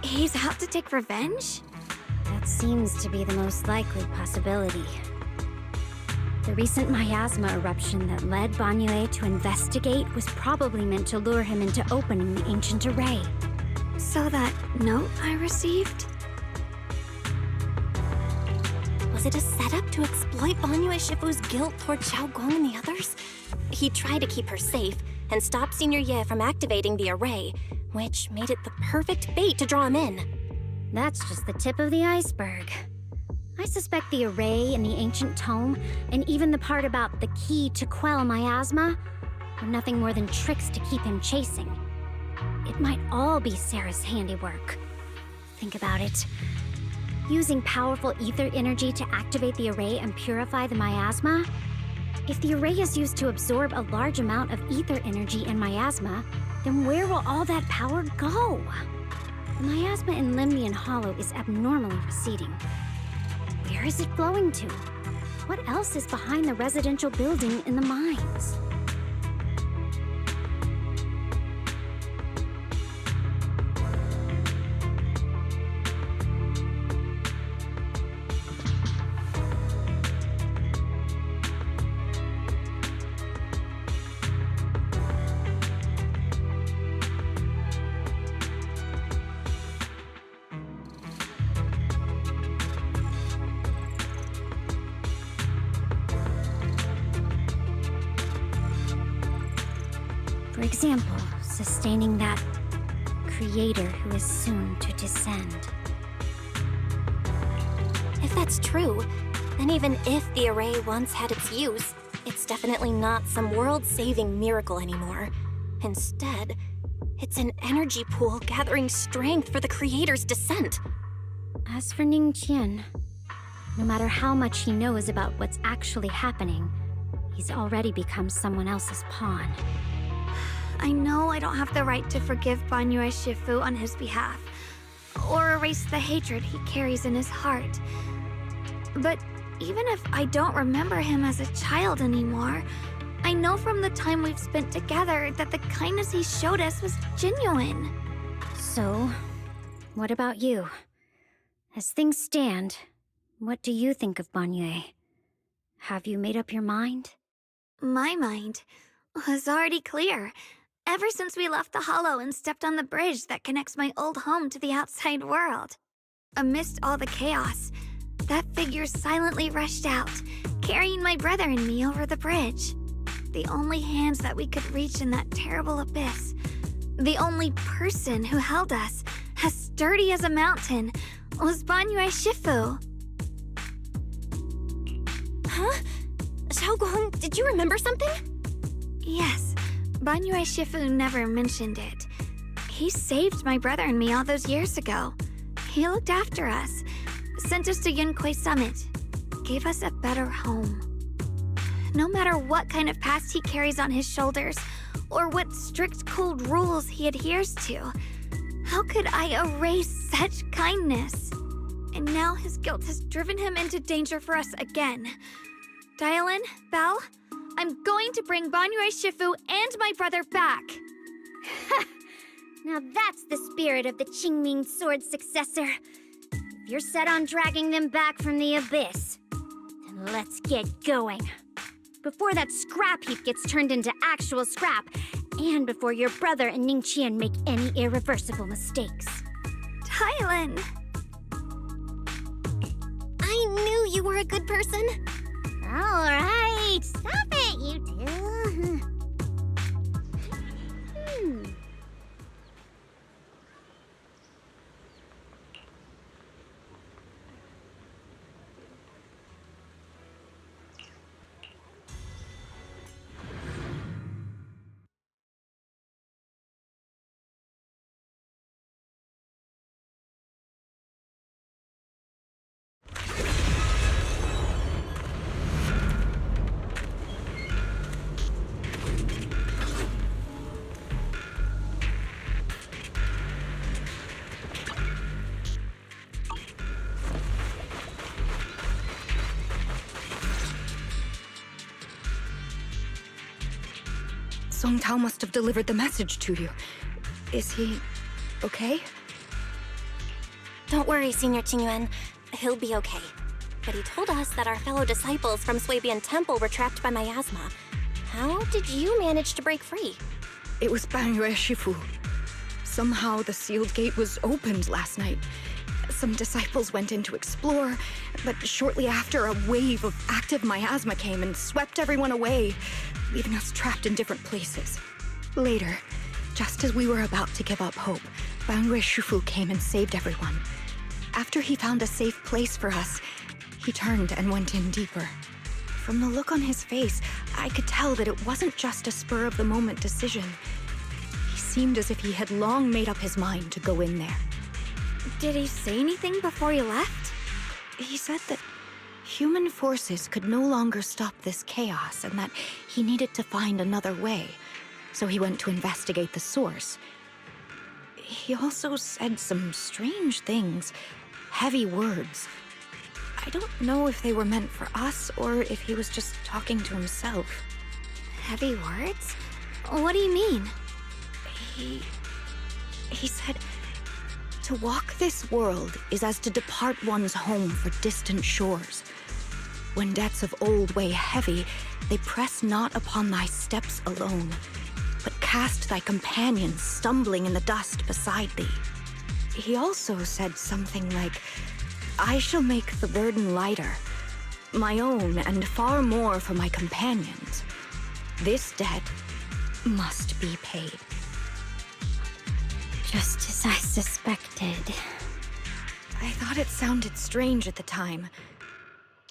he's out to take revenge? That seems to be the most likely possibility. The recent miasma eruption that led Banyue to investigate was probably meant to lure him into opening the ancient array. So that note I received? Was it a setup to exploit Banyue Shifu's guilt toward Xiaoguang and the others? He tried to keep her safe and stop Senior Ye from activating the array, which made it the perfect bait to draw him in. That's just the tip of the iceberg. I suspect the array and the ancient tome, and even the part about the key to quell miasma, were nothing more than tricks to keep him chasing. It might all be Sarah's handiwork. Think about it. Using powerful ether energy to activate the array and purify the miasma? If the array is used to absorb a large amount of ether energy and miasma, then where will all that power go? The miasma in Limbian Hollow is abnormally receding. Where is it flowing to? What else is behind the residential building in the mines? example, sustaining that creator who is soon to descend. If that's true, then even if the array once had its use, it's definitely not some world-saving miracle anymore. Instead, it's an energy pool gathering strength for the creator's descent. As for Ningqian, no matter how much he knows about what's actually happening, he's already become someone else's pawn. I know I don't have the right to forgive Banyue Shifu on his behalf, or erase the hatred he carries in his heart. But even if I don't remember him as a child anymore, I know from the time we've spent together that the kindness he showed us was genuine. So, what about you? As things stand, what do you think of Banyue? Have you made up your mind? My mind was already clear, ever since we left the Hollow and stepped on the bridge that connects my old home to the outside world. Amidst all the chaos, that figure silently rushed out, carrying my brother and me over the bridge. The only hands that we could reach in that terrible abyss. The only person who held us, as sturdy as a mountain, was Banyue Shifu. Huh? Shiyuan, did you remember something? Yes, Banyue Shifu never mentioned it. He saved my brother and me all those years ago. He looked after us, sent us to Yunquay Summit, gave us a better home. No matter what kind of past he carries on his shoulders, or what strict cold rules he adheres to, how could I erase such kindness? And now his guilt has driven him into danger for us again. Dialin, Belle, I'm going to bring Banyue Shifu and my brother back. Now that's the spirit of the Qingming Sword successor. If you're set on dragging them back from the abyss, then let's get going. Before that scrap heap gets turned into actual scrap, and before your brother and Ningqian make any irreversible mistakes. Dialin! I knew you were a good person. All right, stop it, you two. Song Tao must have delivered the message to you. Is he okay? Don't worry, Senior Qingyuan. He'll be okay. But he told us that our fellow disciples from Swabian Temple were trapped by miasma. How did you manage to break free? It was Banyue Shifu. Somehow the sealed gate was opened last night. Some disciples went in to explore, but shortly after, a wave of active miasma came and swept everyone away, leaving us trapped in different places. Later, just as we were about to give up hope, Banyue Shifu came and saved everyone. After he found a safe place for us, he turned and went in deeper. From the look on his face, I could tell that it wasn't just a spur-of-the-moment decision. He seemed as if he had long made up his mind to go in there. Did he say anything before he left? He said that human forces could no longer stop this chaos and that he needed to find another way, so he went to investigate the source. He also said some strange things, heavy words. I don't know if they were meant for us or if he was just talking to himself. Heavy words? What do you mean? He said, to walk this world is as to depart one's home for distant shores. When debts of old weigh heavy, they press not upon thy steps alone, but cast thy companions stumbling in the dust beside thee. He also said something like, I shall make the burden lighter, my own and far more for my companions. This debt, must be paid. Just as I suspected. I thought it sounded strange at the time.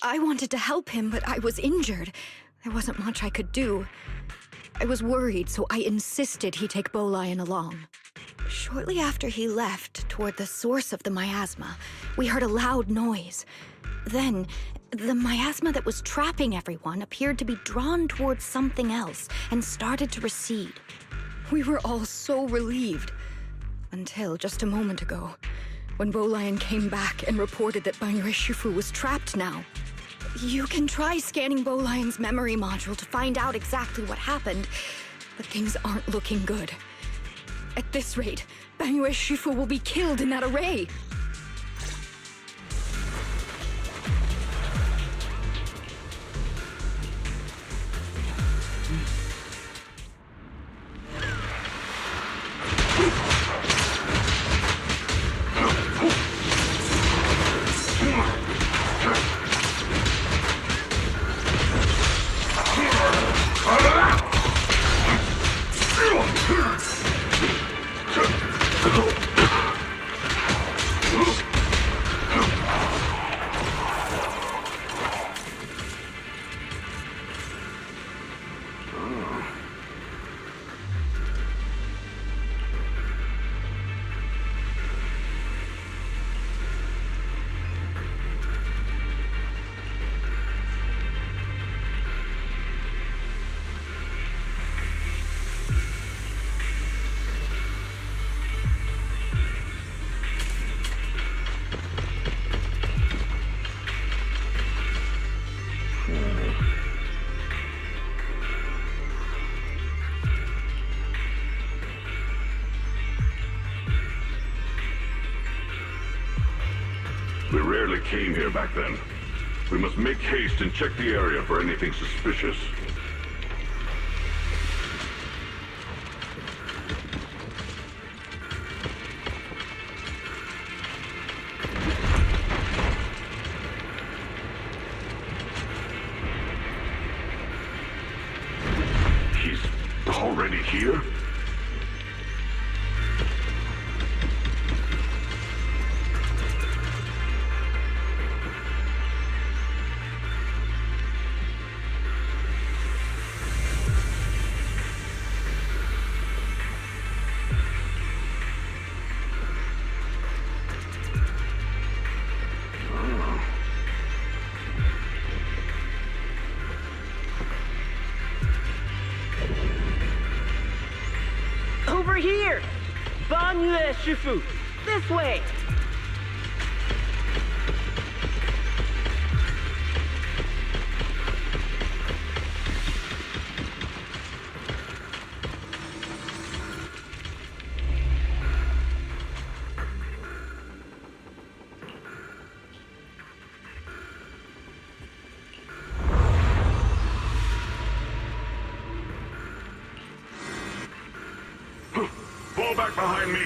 I wanted to help him, but I was injured. There wasn't much I could do. I was worried, so I insisted he take Bolian along. Shortly after he left, toward the source of the miasma, we heard a loud noise. Then, the miasma that was trapping everyone appeared to be drawn towards something else and started to recede. We were all so relieved. Until just a moment ago, when Bolian came back and reported that Bangyue Shifu was trapped now. You can try scanning Bolian's memory module to find out exactly what happened, but things aren't looking good. At this rate, Bangyue Shifu will be killed in that array. We rarely came here back then. We must make haste and check the area for anything suspicious. He's already here? Over here! Bangyue Shifu! This way! Fall back behind me!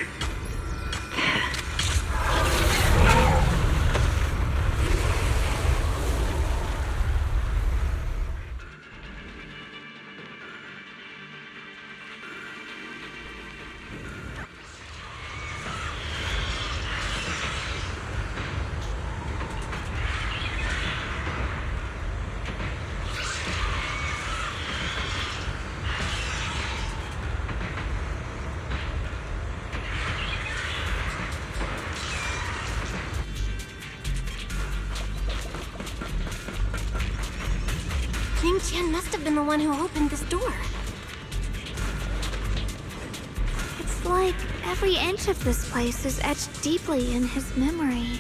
Chen must have been the one who opened this door. It's like every inch of this place is etched deeply in his memory.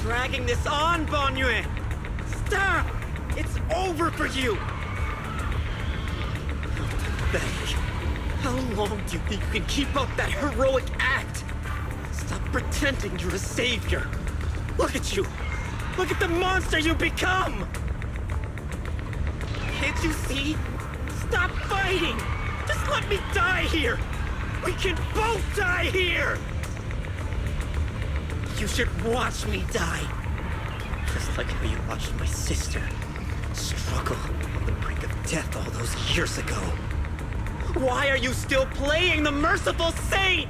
dragging this on, Banyue! Stop! It's over for you! How pathetic. How long do you think you can keep up that heroic act? Stop pretending you're a savior. Look at you! Look at the monster you become! Can't you see? Stop fighting! Just let me die here! We can both die here! You should watch me die. Just like how you watched my sister struggle on the brink of death all those years ago. Why are you still playing the merciful saint?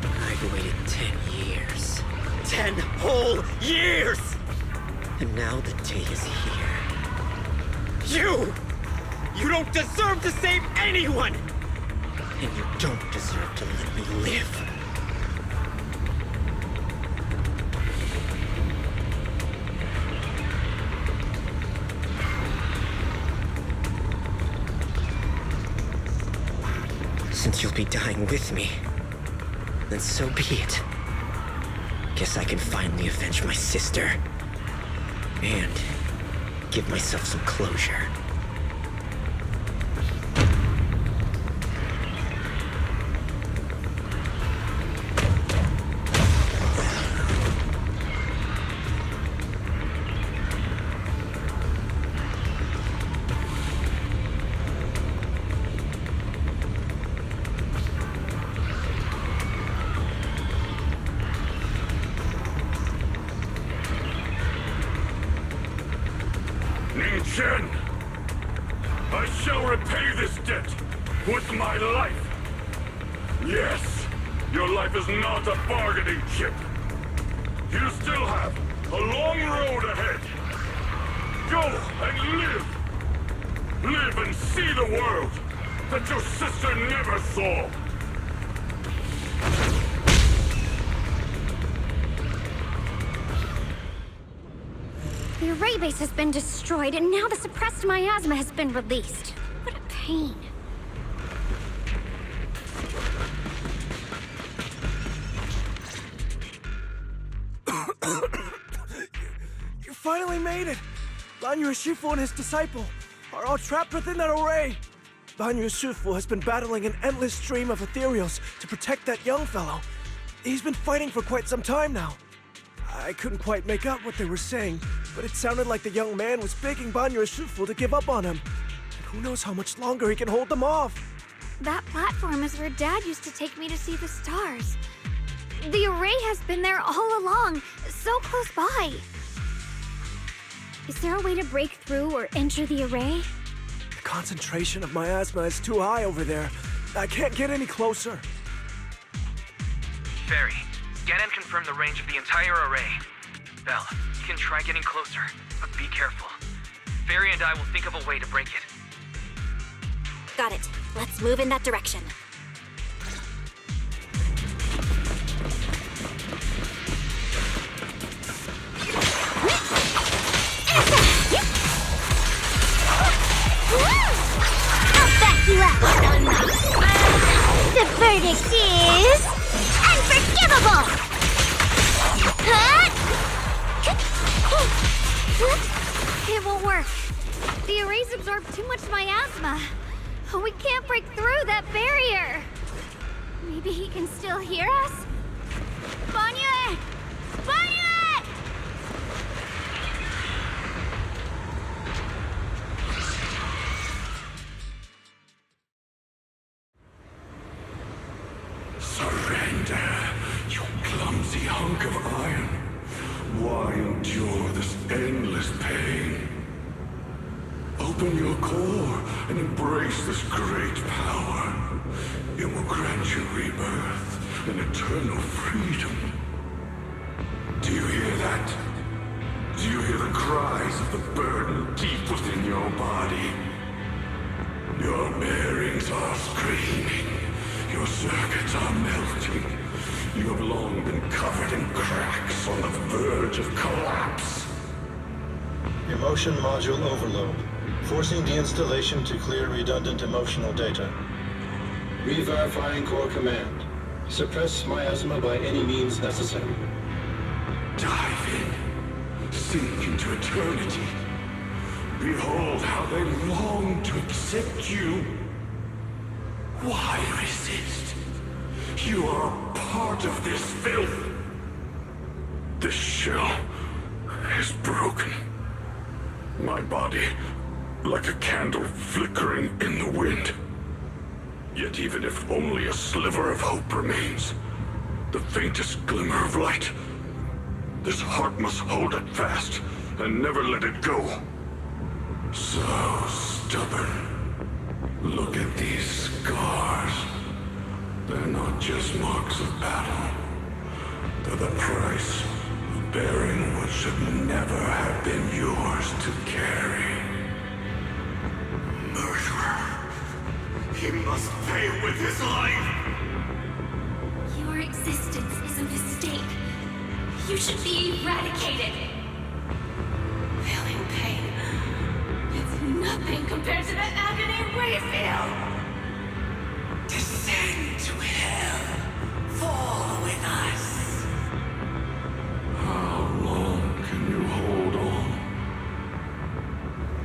I've waited 10 years. 10 whole years! And now the day is here. You don't deserve to save anyone! And you don't deserve to let me live. Since you'll be dying with me, then so be it. Guess I can finally avenge my sister. And give myself some closure. Chen, I shall repay this debt with my life. Yes, your life is not a bargaining chip. You still have a long road ahead. Go and live. Live and see the world that your sister never saw. The array base has been destroyed, and now the suppressed miasma has been released. What a pain. You finally made it! Banyue Shifu and his disciple are all trapped within that array. Banyue Shifu has been battling an endless stream of ethereals to protect that young fellow. He's been fighting for quite some time now. I couldn't quite make out what they were saying, but it sounded like the young man was begging Banyue Shifu to give up on him. And who knows how much longer he can hold them off. That platform is where Dad used to take me to see the stars. The array has been there all along, so close by. Is there a way to break through or enter the array? The concentration of miasma is too high over there. I can't get any closer. Fairy, scan and confirm the range of the entire array. Belle, you can try getting closer, but be careful. Fairy and I will think of a way to break it. Got it. Let's move in that direction. I'll back you up. The verdict is unforgivable. It won't work. The arrays absorb too much miasma. We can't break through that barrier. Maybe he can still hear us? Banyue! Banyue! Surrender, you clumsy hunk of iron. Why endure this endless pain? Open your core and embrace this great power. It will grant you rebirth and eternal freedom. Do you hear that? Do you hear the cries of the burden deep within your body? Your bearings are screaming. Your circuits are melting. You have long been covered in cracks on the verge of collapse. Emotion module overload. Forcing deinstallation to clear redundant emotional data. Re-verifying core command. Suppress miasma by any means necessary. Dive in. Sink into eternity. Behold how they long to accept you. Why resist? You are a part of this filth. This shell is broken. My body, like a candle flickering in the wind. Yet even if only a sliver of hope remains, the faintest glimmer of light, this heart must hold it fast and never let it go. So stubborn. Look at these scars. They're not just marks of battle. They're the price of bearing what should never have been yours to carry. Murderer. He must pay with his life. Your existence is a mistake. You should be eradicated. Feeling pain. It's nothing compared to the agony we feel. Descend to hell. Fall with us. How long can you hold on?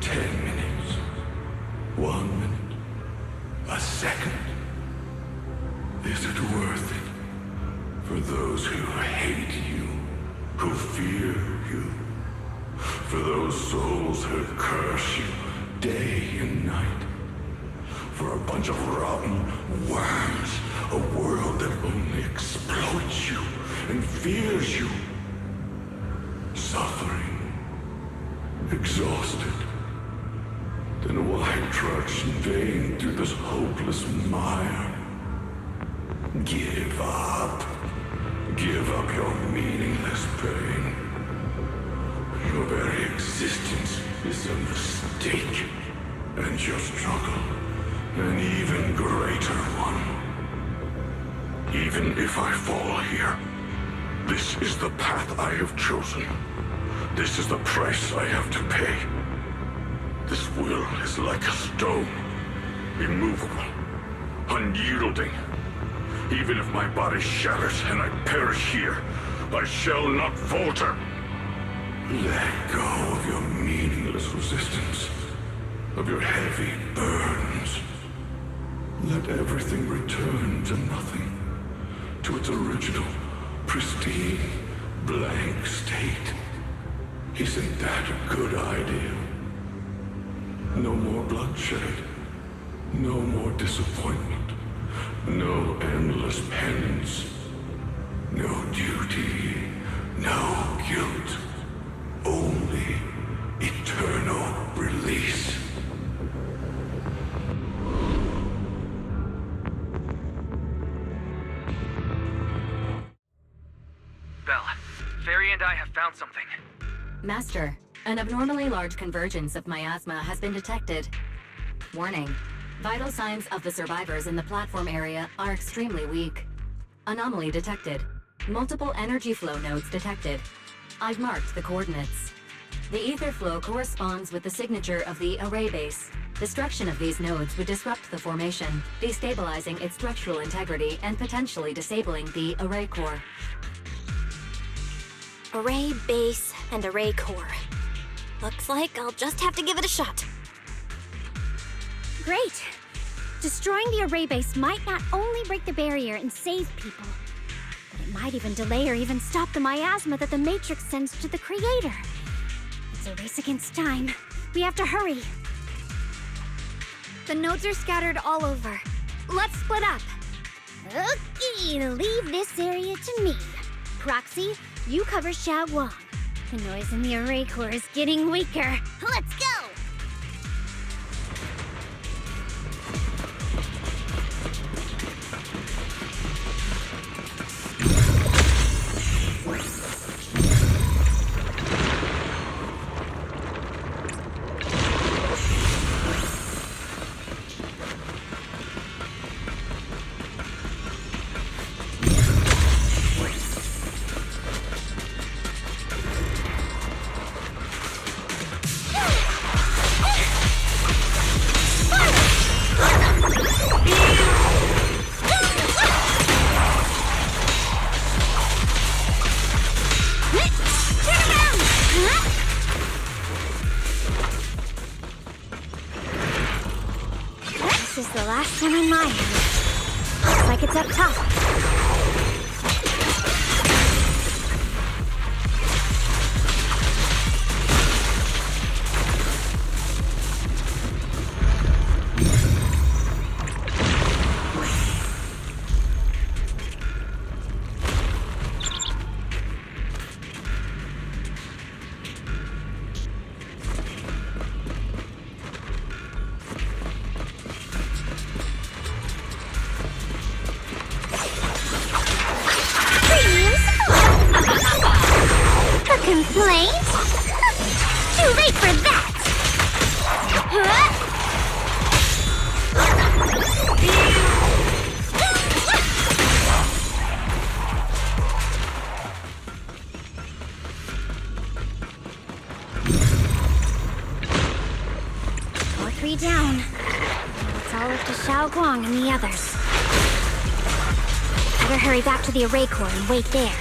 10 minutes. 1 minute. A second. Is it worth it? For those who hate you, who fear you, for those souls who curse you day and night, for a bunch of rotten worms, a world that only exploits you and fears you, suffering, exhausted. Then why trudge in vain through this hopeless mire? Give up. Give up your meaningless pain. Your very existence is a mistake, and your struggle, an even greater one. Even if I fall here, this is the path I have chosen. This is the price I have to pay. This will is like a stone, immovable, unyielding. Even if my body shatters and I perish here, I shall not falter. Let go of your meaningless resistance, of your heavy burdens. Let everything return to nothing, to its original, pristine, blank state. Isn't that a good idea? No more bloodshed, no more disappointment, no endless penance, no duty, no guilt, only eternal release. Belle, Fairy and I have found something. Master, an abnormally large convergence of miasma has been detected. Warning. Vital signs of the survivors in the platform area are extremely weak. Anomaly detected. Multiple energy flow nodes detected. I've marked the coordinates. The ether flow corresponds with the signature of the array base. Destruction of these nodes would disrupt the formation, destabilizing its structural integrity and potentially disabling the array core. Array base and array core. Looks like I'll just have to give it a shot. Great! Destroying the array base might not only break the barrier and save people, but it might even delay or even stop the miasma that the Matrix sends to the Creator. It's a race against time. We have to hurry. The nodes are scattered all over. Let's split up. Okay, leave this area to me. Proxy, you cover Shiyuan. The noise in the array core is getting weaker. Let's go! up top. Complaint? Too late for that! All 3 down. It's all up to Shiyuan and the others. Better hurry back to the array core and wait there.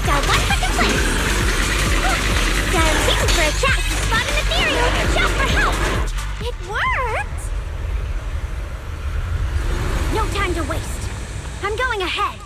Got 1 second left! Guaranteed for a chat to spot an ethereal and shout for help! It worked! No time to waste. I'm going ahead.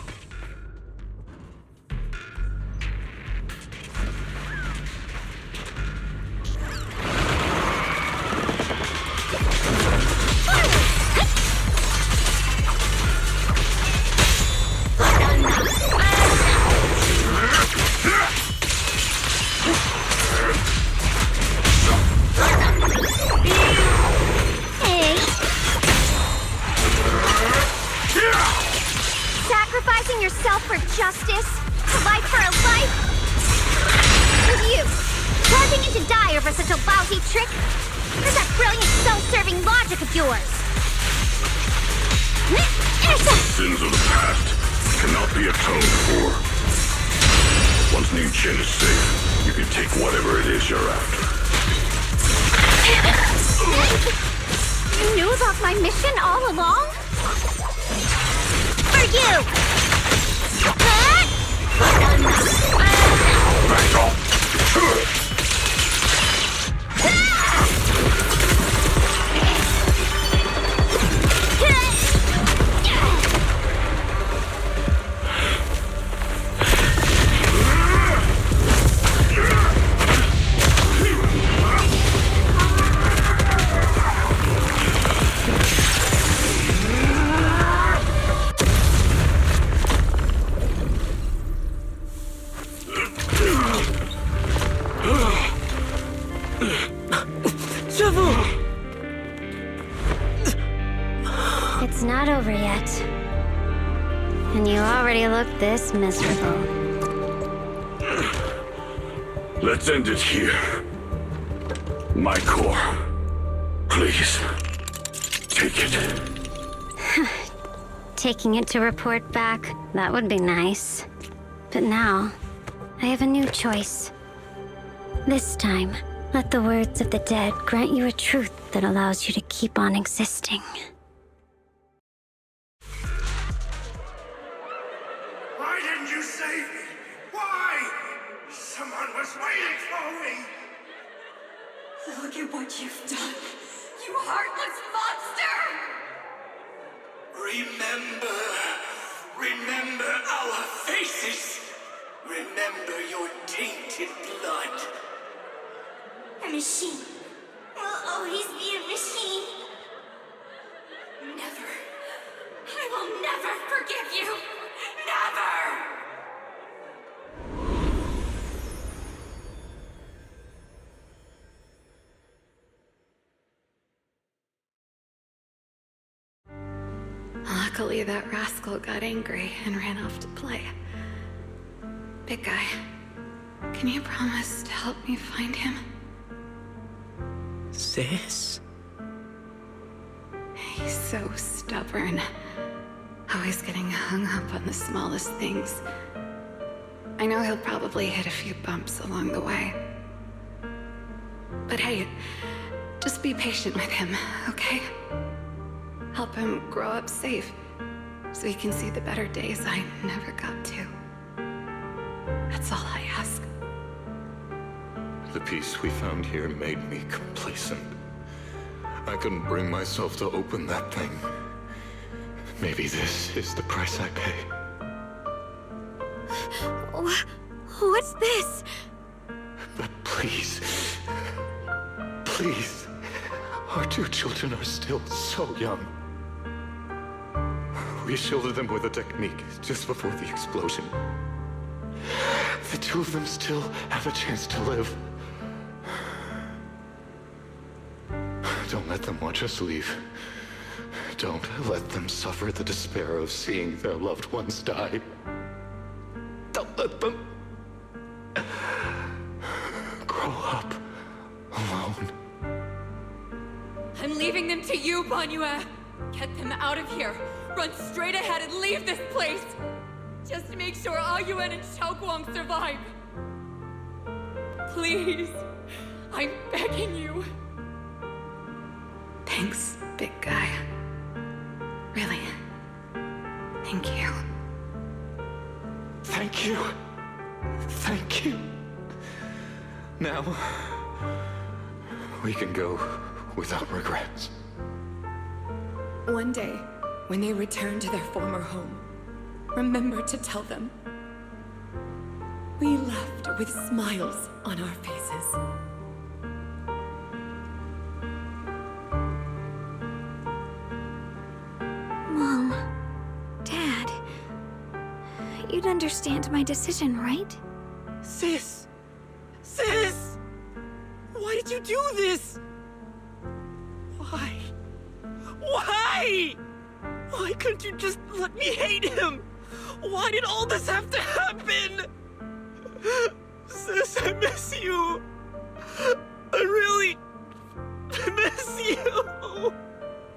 Sacrificing yourself for justice? A life for a life? And you, plunging into die over such a lousy trick? Where's that brilliant self-serving logic of yours? Sins of the past cannot be atoned for. Once New Chin is safe, you can take whatever it is you're after. You knew about my mission all along? For you! Back off! It's not over yet. And you already look this miserable. Let's end it here. My core. Please. Take it. Taking it to report back, that would be nice. But now, I have a new choice. This time, let the words of the dead grant you a truth that allows you to keep on existing. Why didn't you save me? Why? Someone was waiting for me! Look at what you've done, you heartless monster! Remember our faces! Remember your tainted blood! A machine will always be a machine. Never. I will never forgive you! Never! Luckily, that rascal got angry and ran off to play. Big guy, can you promise to help me find him? Sis? He's so stubborn. Always getting hung up on the smallest things. I know he'll probably hit a few bumps along the way. But hey, just be patient with him, okay? Help him grow up safe, so he can see the better days I never got to. That's all I ask. The peace we found here made me complacent. I couldn't bring myself to open that thing. Maybe this is the price I pay. What's this? But please, please, our two children are still so young. We shielded them with a technique just before the explosion. The two of them still have a chance to live. Don't let them watch us leave. Don't let them suffer the despair of seeing their loved ones die. Don't let them grow up alone. I'm leaving them to you, Banyue. Get them out of here. Run straight ahead and leave this place. Just to make sure Yiyuan and Shiyuan survive. Please. I'm begging you. Thanks, big guy. Really. Thank you. Thank you. Thank you. Now, we can go without regrets. One day, when they return to their former home, remember to tell them we left with smiles on our faces. Mom, Dad, you'd understand my decision, right? Sis! Sis! Why did you do this? Why? Why? Why couldn't you just let me hate him? Why did all this have to happen? Sis, I miss you. I really miss you.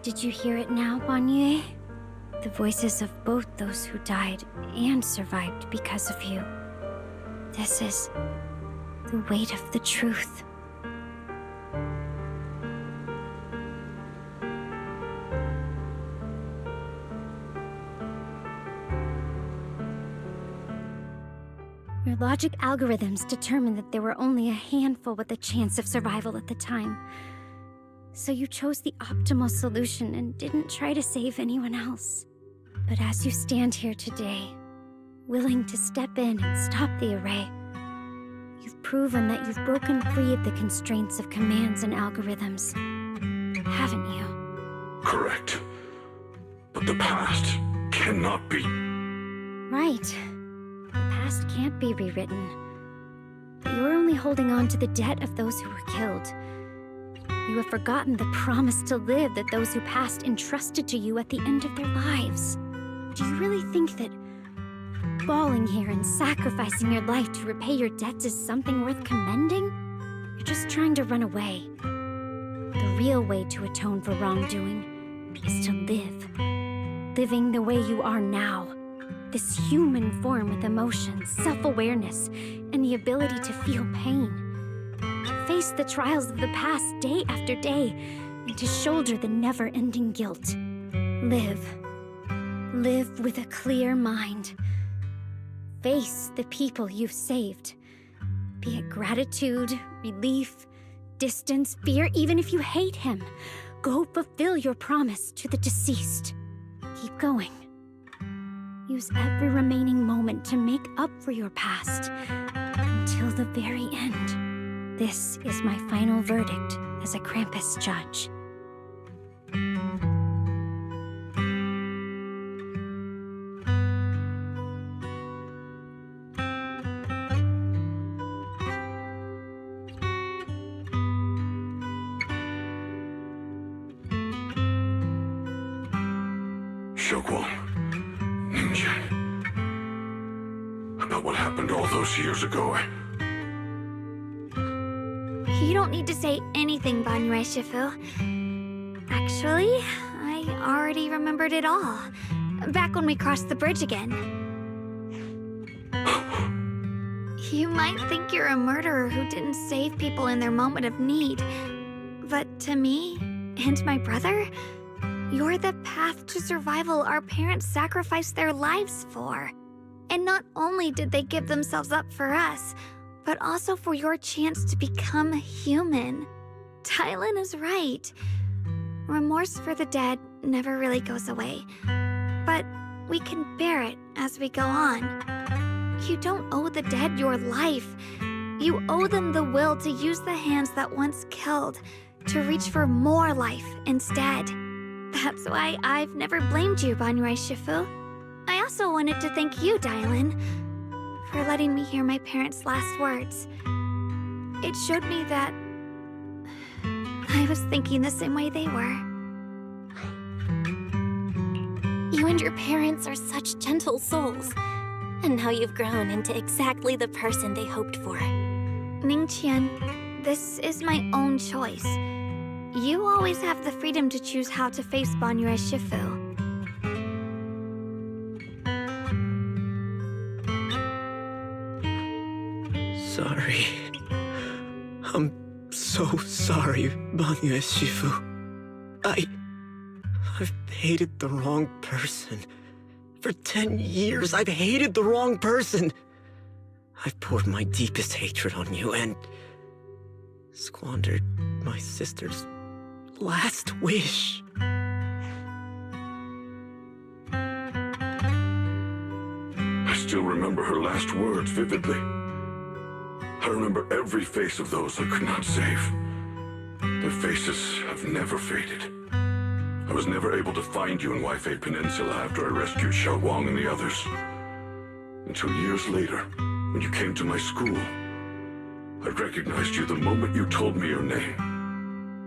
Did you hear it now, Banyue? The voices of both those who died and survived because of you. This is the weight of the truth. Your logic algorithms determined that there were only a handful with a chance of survival at the time. So you chose the optimal solution and didn't try to save anyone else. But as you stand here today, willing to step in and stop the array, you've proven that you've broken free of the constraints of commands and algorithms, haven't you? Correct. But the past cannot be. Right. The past can't be rewritten. But you're only holding on to the debt of those who were killed. You have forgotten the promise to live that those who passed entrusted to you at the end of their lives. Do you really think that falling here and sacrificing your life to repay your debts is something worth commending? You're just trying to run away. The real way to atone for wrongdoing is to live. Living the way you are now. This human form with emotions, self-awareness, and the ability to feel pain. Face the trials of the past day after day, and to shoulder the never-ending guilt. Live. Live with a clear mind. Face the people you've saved. Be it gratitude, relief, distance, fear, even if you hate him. Go fulfill your promise to the deceased. Keep going. Use every remaining moment to make up for your past, until the very end. This is my final verdict as a Krampus judge. Shiyuan, Ninja. About what happened all those years ago. You don't need to say anything, Banyue Shifu. Actually, I already remembered it all. Back when we crossed the bridge again. You might think you're a murderer who didn't save people in their moment of need. But to me, and my brother, you're the path to survival our parents sacrificed their lives for. And not only did they give themselves up for us, but also for your chance to become human. Tylan is right. remorse for the dead never really goes away. But we can bear it as we go on. You don't owe the dead your life. You owe them the will to use the hands that once killed to reach for more life instead. That's why I've never blamed you, Banyue Shifu. I also wanted to thank you, Dylan, for letting me hear my parents' last words. It showed me that I was thinking the same way they were. You and your parents are such gentle souls. And now you've grown into exactly the person they hoped for. Ningqian, this is my own choice. You always have the freedom to choose how to face Banyue Shifu. Sorry. I'm so sorry, Banyue Shifu. I've hated the wrong person. For 10 years, I've hated the wrong person. I've poured my deepest hatred on you and squandered my sister's last wish. I still remember her last words vividly. I remember every face of those I could not save. Their faces have never faded. I was never able to find you in Waifei Peninsula after I rescued Xiaoguang and the others. Until years later, when you came to my school, I recognized you the moment you told me your name.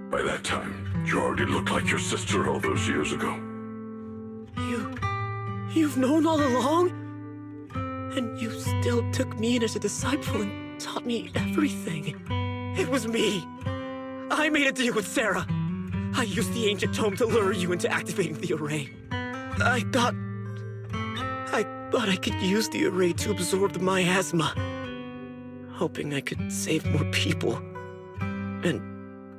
By that time, you already looked like your sister all those years ago. You've known all along? And you still took me in as a disciple and taught me everything. It was me. I made a deal with Sarah. I used the ancient tome to lure you into activating the array. I thought I could use the array to absorb the miasma, hoping I could save more people and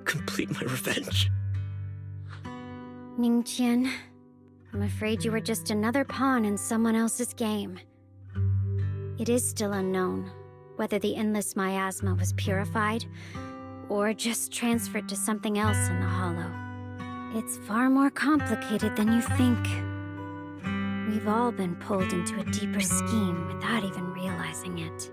complete my revenge. Ningqian, I'm afraid you were just another pawn in someone else's game. It is still unknown whether the endless miasma was purified or just transferred to something else in the Hollow. It's far more complicated than you think. We've all been pulled into a deeper scheme without even realizing it.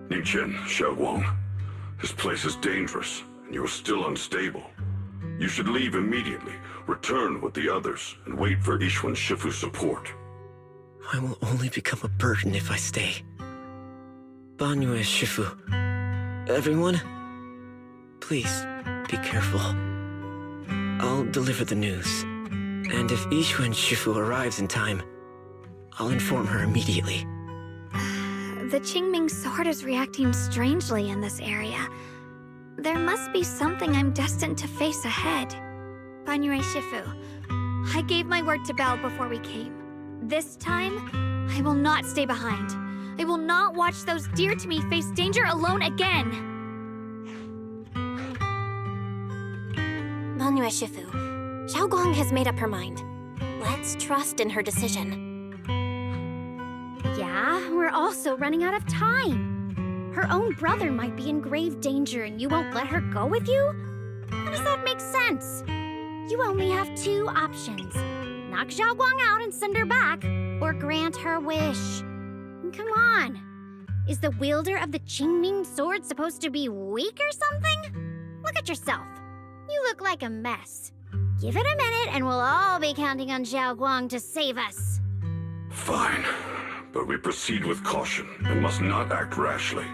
Ningqian, Xiaoguang, this place is dangerous, and you are still unstable. You should leave immediately, return with the others, and wait for Ye Shifu's support. I will only become a burden if I stay. Banyue Shifu, everyone, please be careful. I'll deliver the news, and if Ye Shifu arrives in time, I'll inform her immediately. The Qingming sword is reacting strangely in this area. There must be something I'm destined to face ahead. Banyue Shifu, I gave my word to Belle before we came. This time, I will not stay behind. I will not watch those dear to me face danger alone again. Banyue Shifu, Xiaoguang has made up her mind. Let's trust in her decision. Yeah, we're also running out of time. Her own brother might be in grave danger and you won't let her go with you? How does that make sense? You only have two options. Knock Xiaoguang out and send her back, or grant her wish. Come on. Is the wielder of the Qingming sword supposed to be weak or something? Look at yourself. You look like a mess. Give it a minute and we'll all be counting on Xiaoguang to save us. Fine, but we proceed with caution and must not act rashly.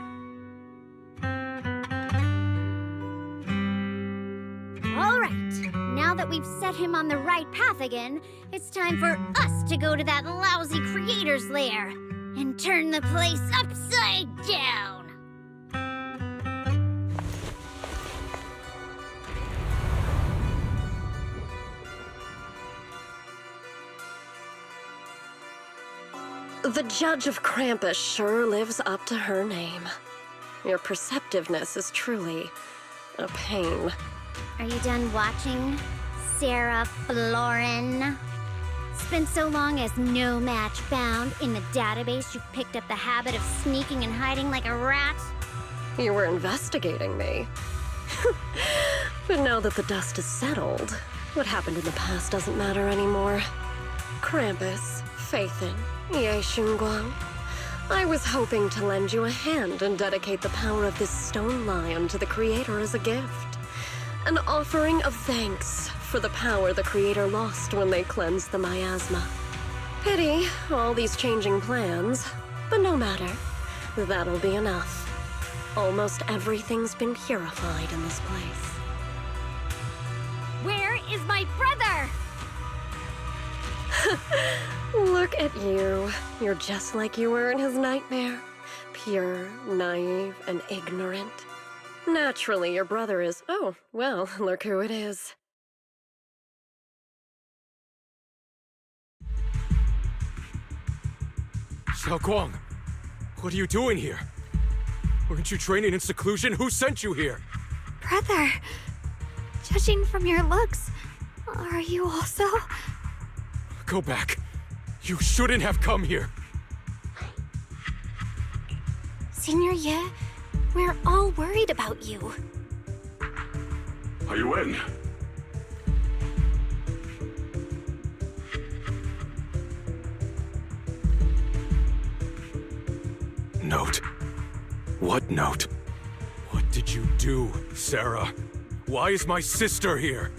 Now that we've set him on the right path again, it's time for us to go to that lousy creator's lair and turn the place upside down. The Judge of Krampus sure lives up to her name. Your perceptiveness is truly a pain. Are you done watching, Sarah Florin? Spent so long as no match found in the database, you picked up the habit of sneaking and hiding like a rat? You were investigating me. But now that the dust is settled, what happened in the past doesn't matter anymore. Krampus, Faithin, Ye Shunguang. I was hoping to lend you a hand and dedicate the power of this stone lion to the Creator as a gift. An offering of thanks for the power the Creator lost when they cleansed the miasma. Pity, all these changing plans, but no matter. That'll be enough. Almost everything's been purified in this place. Where is my brother? Look at you. You're just like you were in his nightmare. Pure, naive, and ignorant. Naturally, your brother is... Oh, well, look who it is. Shiyuan, what are you doing here? Weren't you training in seclusion? Who sent you here? Brother, judging from your looks, are you also? Go back. You shouldn't have come here. Senior Ye, we're all worried about you. Are you in? Note. What note? What did you do, Sarah? Why is my sister here?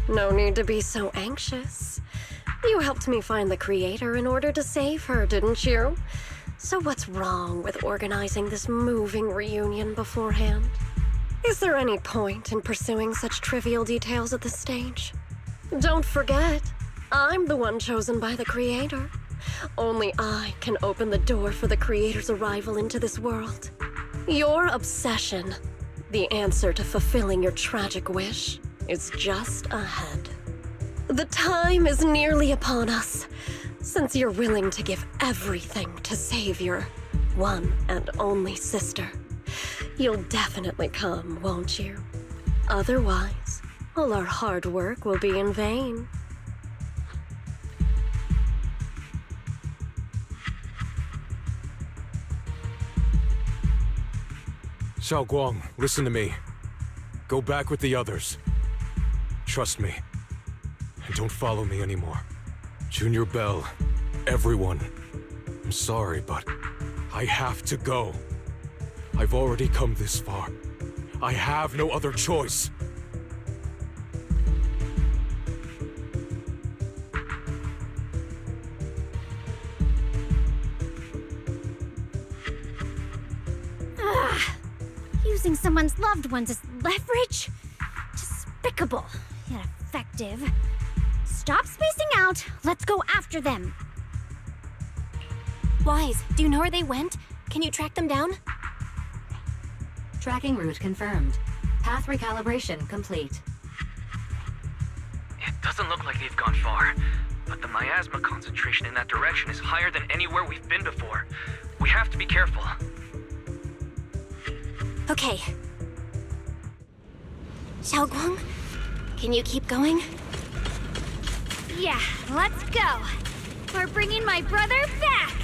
No need to be so anxious. You helped me find the Creator in order to save her, didn't you? So what's wrong with organizing this moving reunion beforehand? Is there any point in pursuing such trivial details at this stage? Don't forget, I'm the one chosen by the Creator. Only I can open the door for the Creator's arrival into this world. Your obsession, the answer to fulfilling your tragic wish, is just ahead. The time is nearly upon us, since you're willing to give everything to save your one and only sister. You'll definitely come, won't you? Otherwise, all our hard work will be in vain. Shiyuan, listen to me. Go back with the others. Trust me. And don't follow me anymore. Junior Bell, everyone. I'm sorry, but I have to go. I've already come this far. I have no other choice. Using someone's loved ones as leverage? Despicable, yet effective. Stop spacing out. Let's go after them. Wise, do you know where they went? Can you track them down? Tracking route confirmed. Path recalibration complete. It doesn't look like they've gone far, but the miasma concentration in that direction is higher than anywhere we've been before. We have to be careful. Okay. Shiyuan, can you keep going? Yeah, let's go. We're bringing my brother back.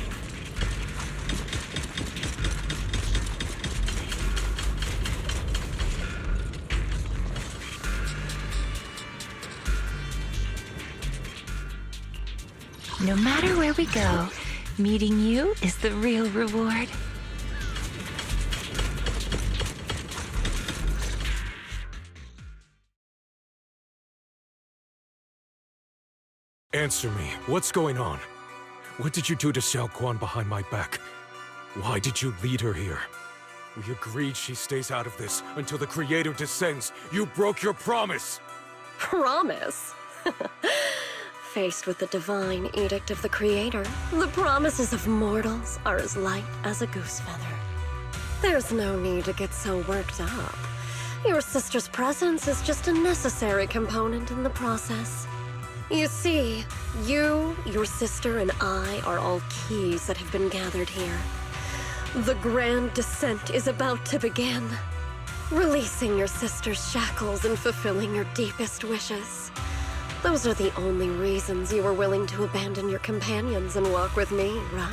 No matter where we go, meeting you is the real reward. Answer me. What's going on? What did you do to Shiyuan behind my back? Why did you lead her here? We agreed she stays out of this until the Creator descends. You broke your promise! Promise? Faced with the divine edict of the Creator, the promises of mortals are as light as a goose feather. There's no need to get so worked up. Your sister's presence is just a necessary component in the process. You see, you, your sister, and I are all keys that have been gathered here. The grand descent is about to begin. Releasing your sister's shackles and fulfilling your deepest wishes. Those are the only reasons you were willing to abandon your companions and walk with me, right?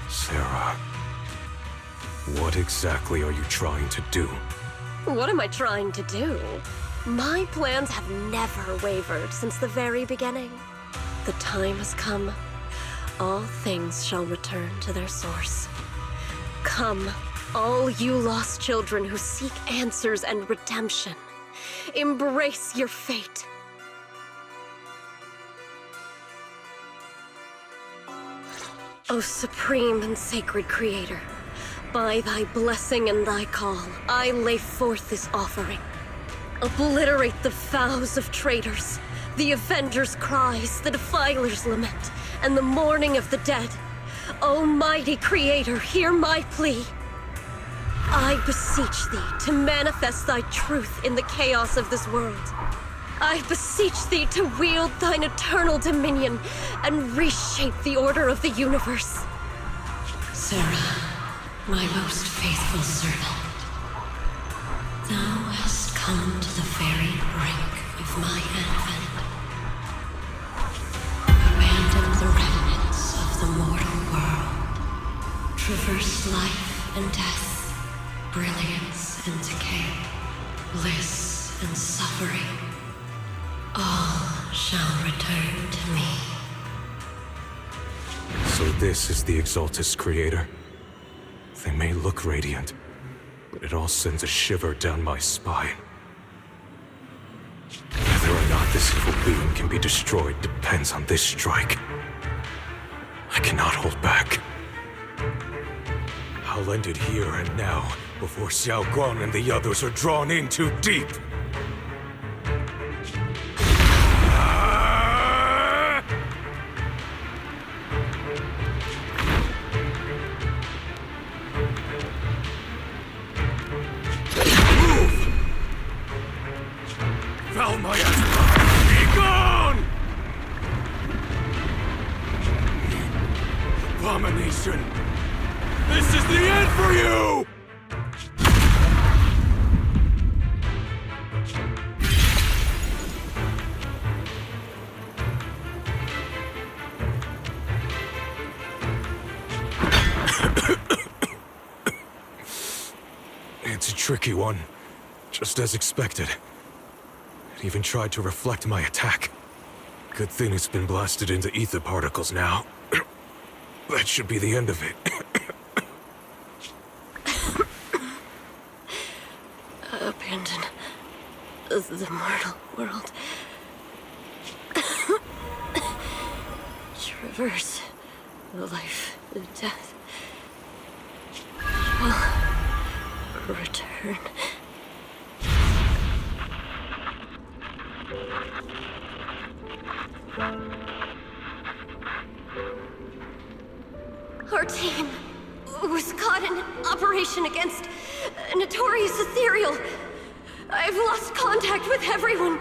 Sarah, what exactly are you trying to do? What am I trying to do? My plans have never wavered since the very beginning. The time has come. All things shall return to their source. Come, all you lost children who seek answers and redemption. Embrace your fate. O supreme and sacred Creator, by thy blessing and thy call, I lay forth this offering. Obliterate the vows of traitors, the avengers' cries, the defilers' lament, and the mourning of the dead. O mighty Creator, hear my plea. I beseech thee to manifest thy truth in the chaos of this world. I beseech thee to wield thine eternal dominion and reshape the order of the universe. Sarah, my most faithful servant, thou hast come to the very brink of my advent. Abandon the remnants of the mortal world. Traverse life and death, brilliance and decay, bliss and suffering. All shall return to me. So this is the Exaltus Creator. They may look radiant, but it all sends a shiver down my spine. Whether or not this evil being can be destroyed depends on this strike. I cannot hold back. I'll end it here and now, before Xiaoguang and the others are drawn in too deep. Abomination! This is the end for you! It's a tricky one, just as expected. It even tried to reflect my attack. Good thing it's been blasted into ether particles now. That should be the end of it. Abandon the mortal world. Traverse life and death. Shall return. Our team was caught in an operation against a notorious ethereal. I've lost contact with everyone.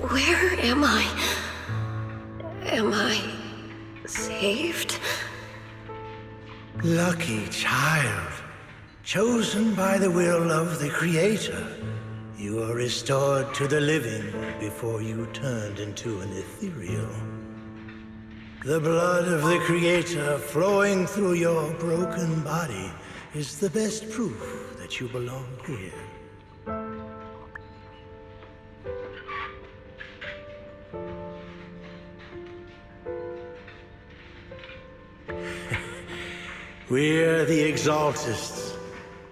Where am I? Am I saved? Lucky child, chosen by the will of the Creator. You are restored to the living before you turned into an ethereal. The blood of the Creator flowing through your broken body is the best proof that you belong here. We're the Exaltists.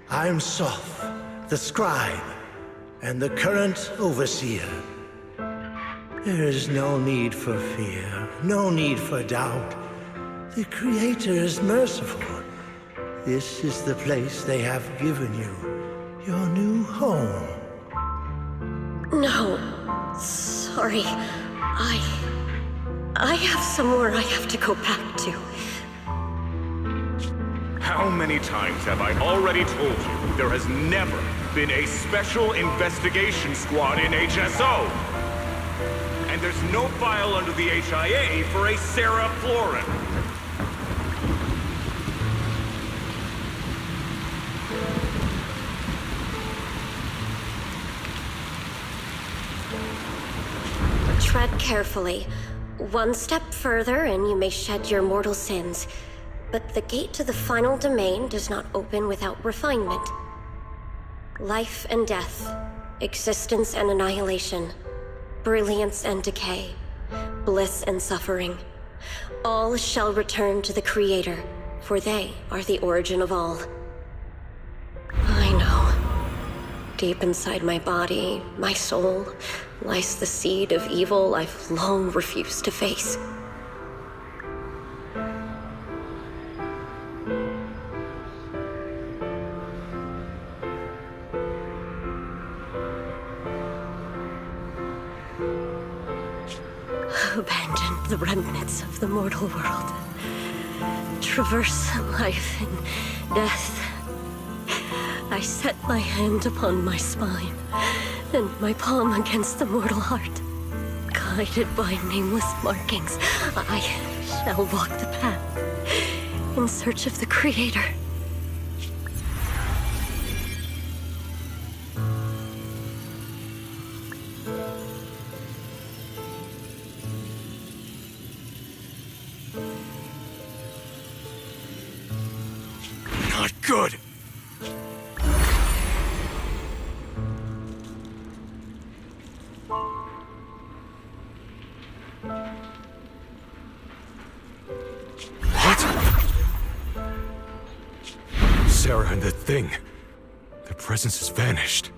I'm Soph, the Scribe, and the current Overseer. There is no need for fear, no need for doubt. The Creator is merciful. This is the place they have given you, your new home. No, sorry. I have somewhere I have to go back to. How many times have I already told you there has never been a special investigation squad in HSO? And there's no file under the HIA for a Sarah Florin. Tread carefully. One step further and you may shed your mortal sins. But the gate to the final domain does not open without refinement. Life and death, existence and annihilation, brilliance and decay, bliss and suffering. All shall return to the Creator, for they are the origin of all. I know. Deep inside my body, my soul, lies the seed of evil I've long refused to face. Abandon the remnants of the mortal world. Traverse life and death. I set my hand upon my spine, and my palm against the mortal heart. Guided by nameless markings, I shall walk the path in search of the Creator. Not good! Sarah and the thing. Their presence has vanished.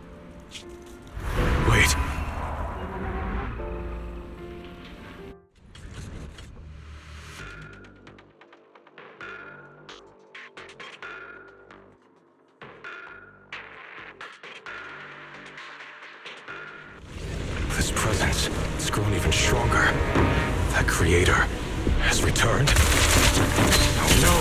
Wait. This presence has grown even stronger. That Creator has returned. Oh no!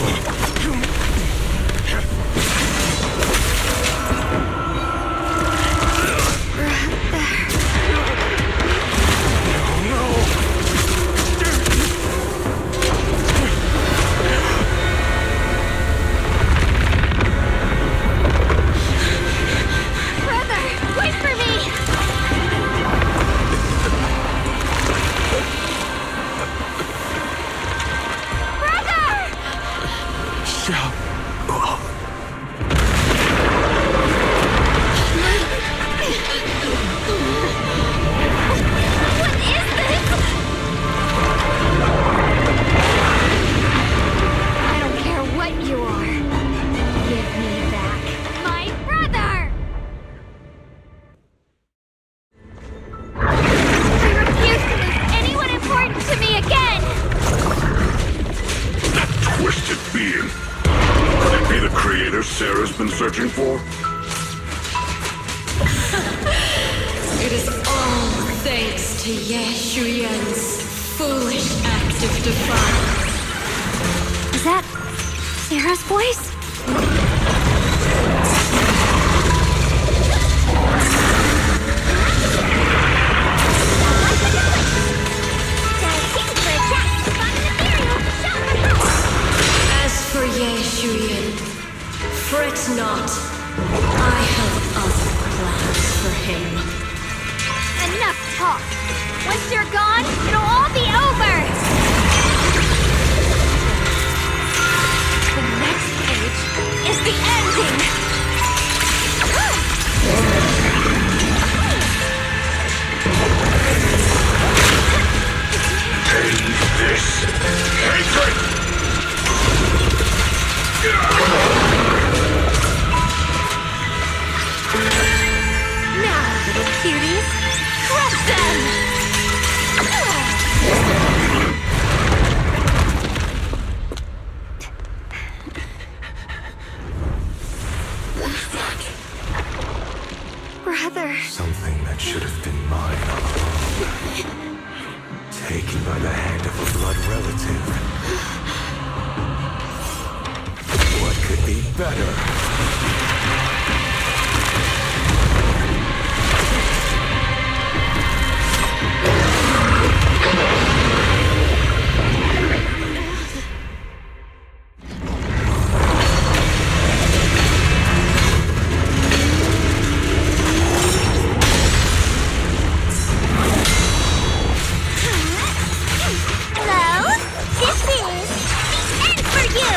Sarah's been searching for? It is all thanks to Ye Shiyuan's foolish act of defiance. Is that Sarah's voice? As for Ye Shiyuan, fret not. I have other plans for him. Enough talk! Once you're gone, it'll all be over! The next page is the ending! End this hatred! Now, little cuties, crush them! Brother. Something that should have been mine all along. Taken by the hand of a blood relative. What could be better? Hello? This is the end for you!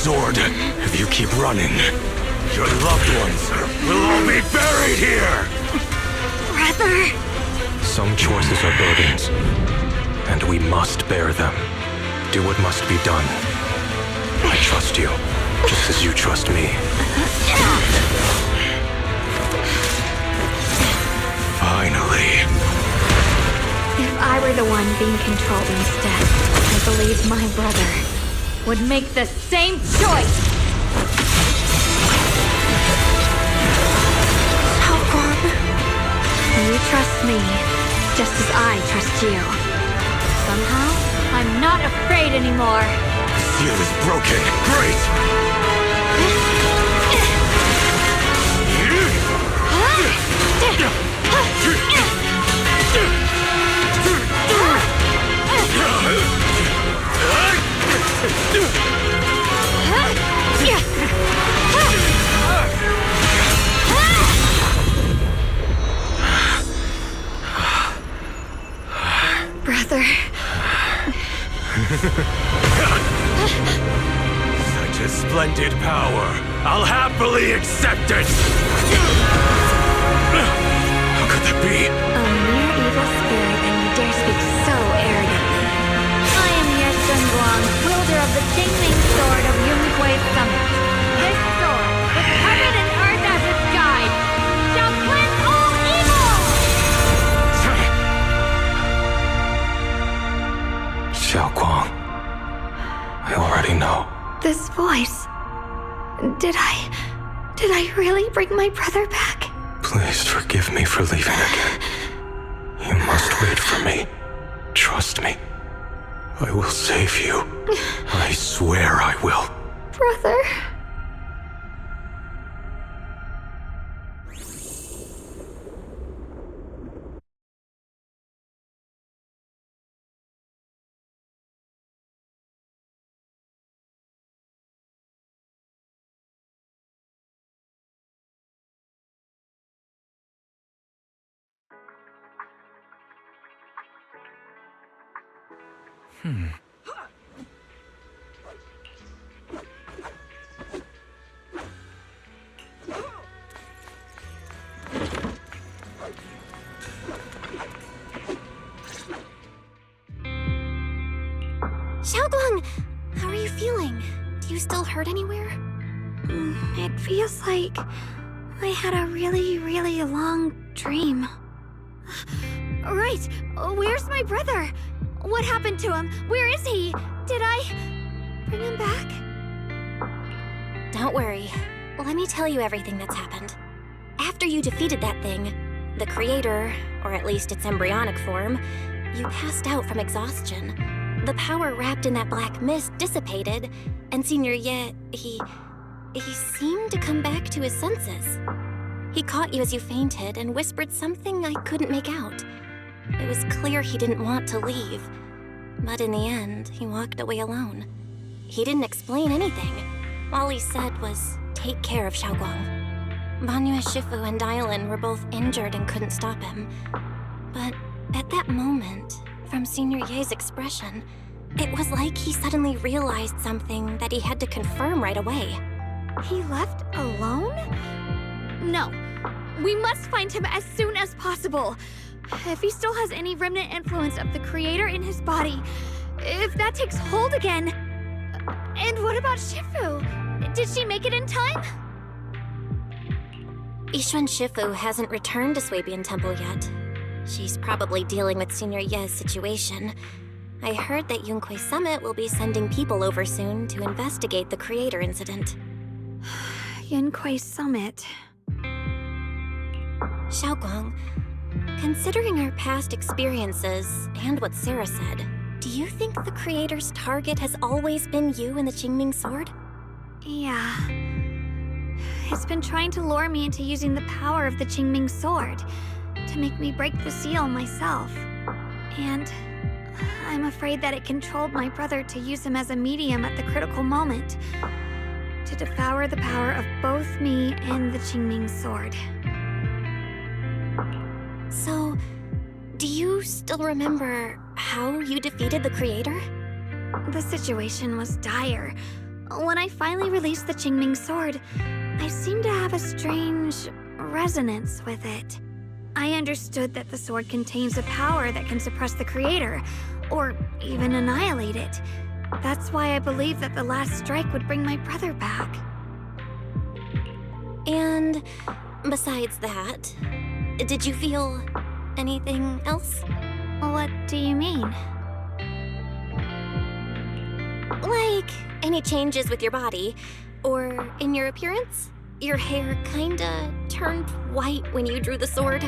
sword. If you keep running, your loved ones will all be buried here! Brother! Some choices are burdens, and we must bear them. Do what must be done. I trust you, just as you trust me. Finally. If I were the one being controlled instead, I believe my brother would make the same choice! Shiyuan, you trust me, just as I trust you. Somehow, I'm not afraid anymore. The seal is broken. Great! Brother. Such a splendid power. I'll happily accept it! How could that be? A mere evil spirit, and you dare speak so arrogantly. I am Ye Shunguang, wielder of the Qingming Sword of Yunkui's Summit. This sword, with heaven and earth as its guide, shall cleanse all evil! Shiyuan, I already know. This voice... Did I really bring my brother back? Please forgive me for leaving again. You must wait for me. Trust me. I will save you. I swear I will. Brother... Shiyuan, how are you feeling? Do you still hurt anywhere? It feels like I had a really, really long dream. Right! Where's my brother? What happened to him? Where is he? Did I bring him back? Don't worry. Let me tell you everything that's happened. After you defeated that thing, the creator, or at least its embryonic form, you passed out from exhaustion. The power wrapped in that black mist dissipated, and Senior Ye, he seemed to come back to his senses. He caught you as you fainted and whispered something I couldn't make out. It was clear he didn't want to leave, but in the end, he walked away alone. He didn't explain anything. All he said was, take care of Shiyuan. Banyu Shifu and Dylan were both injured and couldn't stop him. But at that moment, from Senior Ye's expression, it was like he suddenly realized something that he had to confirm right away. He left alone? No. We must find him as soon as possible. If he still has any remnant influence of the creator in his body, if that takes hold again... And what about Shifu? Did she make it in time? Yixuan Shifu hasn't returned to Swabian Temple yet. She's probably dealing with Senior Ye's situation. I heard that Yunkuei Summit will be sending people over soon to investigate the creator incident. Yunkuei Summit. Shiyuan, considering our past experiences and what Sarah said, do you think the creator's target has always been you and the Qingming Sword? Yeah. It's been trying to lure me into using the power of the Qingming Sword to make me break the seal myself. And I'm afraid that it controlled my brother to use him as a medium at the critical moment, to devour the power of both me and the Qingming Sword. So, do you still remember how you defeated the creator? The situation was dire. When I finally released the Qingming Sword, I seemed to have a strange resonance with it. I understood that the sword contains a power that can suppress the creator, or even annihilate it. That's why I believed that the last strike would bring my brother back. And besides that, did you feel anything else? What do you mean? Like, any changes with your body, or in your appearance? Your hair kinda turned white when you drew the sword.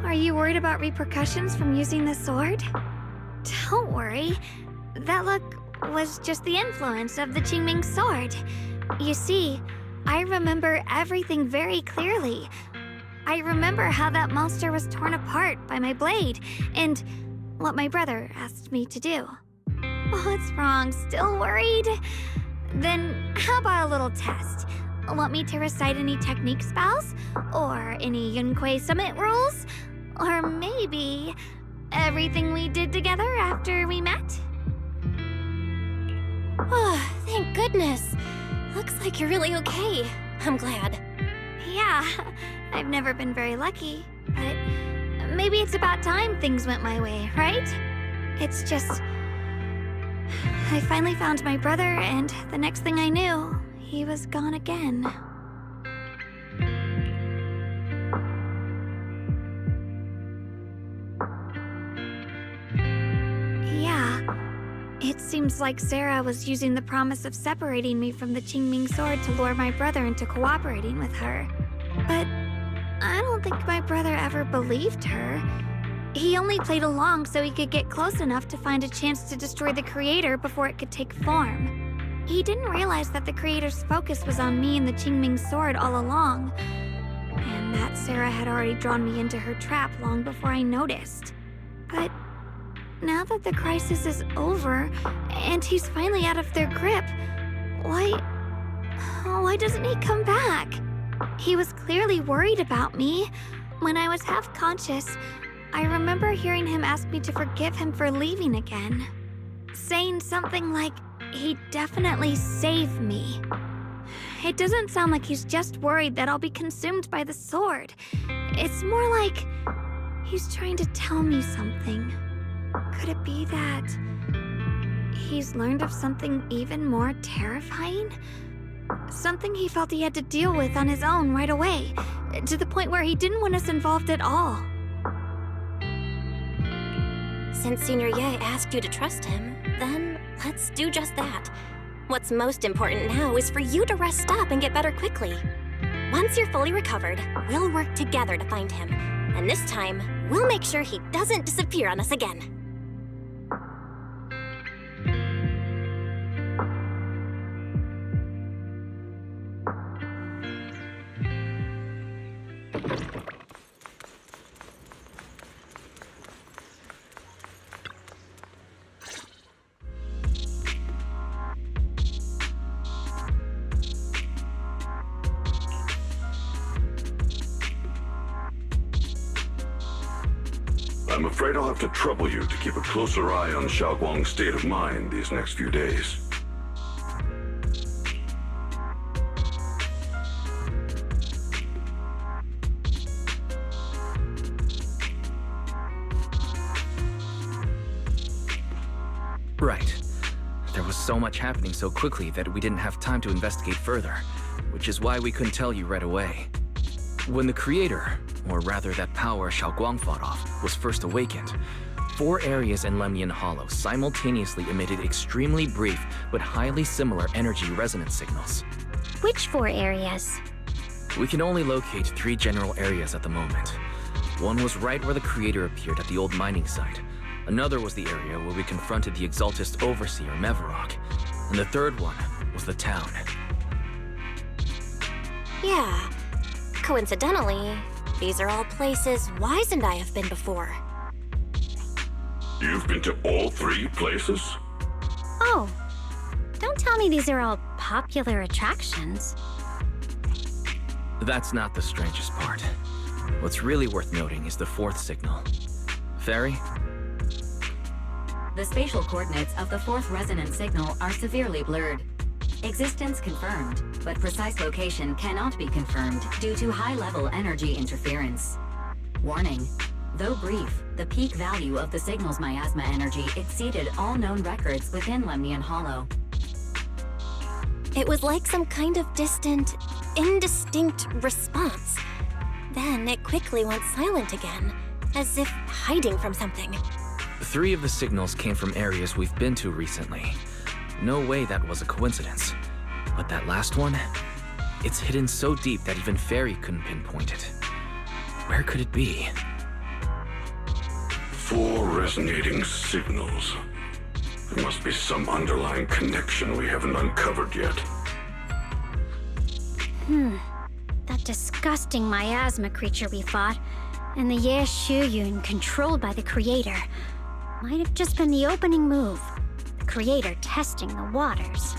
Are you worried about repercussions from using the sword? Don't worry. That look was just the influence of the Qingming Sword. You see, I remember everything very clearly. I remember how that monster was torn apart by my blade, and what my brother asked me to do. What's wrong? Still worried? Then how about a little test? Want me to recite any technique spells? Or any Yunkuei Summit rules? Or maybe everything we did together after we met? Oh, thank goodness. Looks like you're really okay. I'm glad. Yeah, I've never been very lucky, but maybe it's about time things went my way, right? It's just... I finally found my brother, and the next thing I knew, he was gone again. Yeah, it seems like Sarah was using the promise of separating me from the Qingming sword to lure my brother into cooperating with her. But I don't think my brother ever believed her. He only played along so he could get close enough to find a chance to destroy the Creator before it could take form. He didn't realize that the Creator's focus was on me and the Qingming sword all along, and that Sarah had already drawn me into her trap long before I noticed. But now that the crisis is over, and he's finally out of their grip, why doesn't he come back? He was clearly worried about me. When I was half conscious, I remember hearing him ask me to forgive him for leaving again, saying something like, he'd definitely save me. It doesn't sound like he's just worried that I'll be consumed by the sword. It's more like he's trying to tell me something. Could it be that he's learned of something even more terrifying? Something he felt he had to deal with on his own right away, to the point where he didn't want us involved at all. Since Senior Ye asked you to trust him, then let's do just that. What's most important now is for you to rest up and get better quickly. Once you're fully recovered, we'll work together to find him. And this time, we'll make sure he doesn't disappear on us again. I'm afraid I'll have to trouble you to keep a closer eye on Shiyuan's state of mind these next few days. Right. There was so much happening so quickly that we didn't have time to investigate further, which is why we couldn't tell you right away. When the Creator, or rather that power Shiyuan fought off, was first awakened, 4 areas in Lemnian Hollow simultaneously emitted extremely brief but highly similar energy resonance signals. Which 4 areas? We can only locate 3 general areas at the moment. One was right where the Creator appeared at the old mining site. Another was the area where we confronted the Exaltist Overseer, Mevarok. And the third one was the town. Yeah. Coincidentally, these are all places Wise and I have been before. You've been to all 3 places? Oh, don't tell me these are all popular attractions. That's not the strangest part. What's really worth noting is the 4th signal. Fairy? The spatial coordinates of the 4th resonance signal are severely blurred. Existence confirmed, but precise location cannot be confirmed due to high-level energy interference. Warning. Though brief, the peak value of the signal's miasma energy exceeded all known records within Lemnian Hollow. It was like some kind of distant, indistinct response. Then it quickly went silent again, as if hiding from something. 3 of the signals came from areas we've been to recently. No way that was a coincidence. But that last one? It's hidden so deep that even Fairy couldn't pinpoint it. Where could it be? 4 resonating signals. There must be some underlying connection we haven't uncovered yet. That disgusting miasma creature we fought, and the Ye Shiyuan controlled by the Creator, might have just been the opening move. The Creator testing the waters.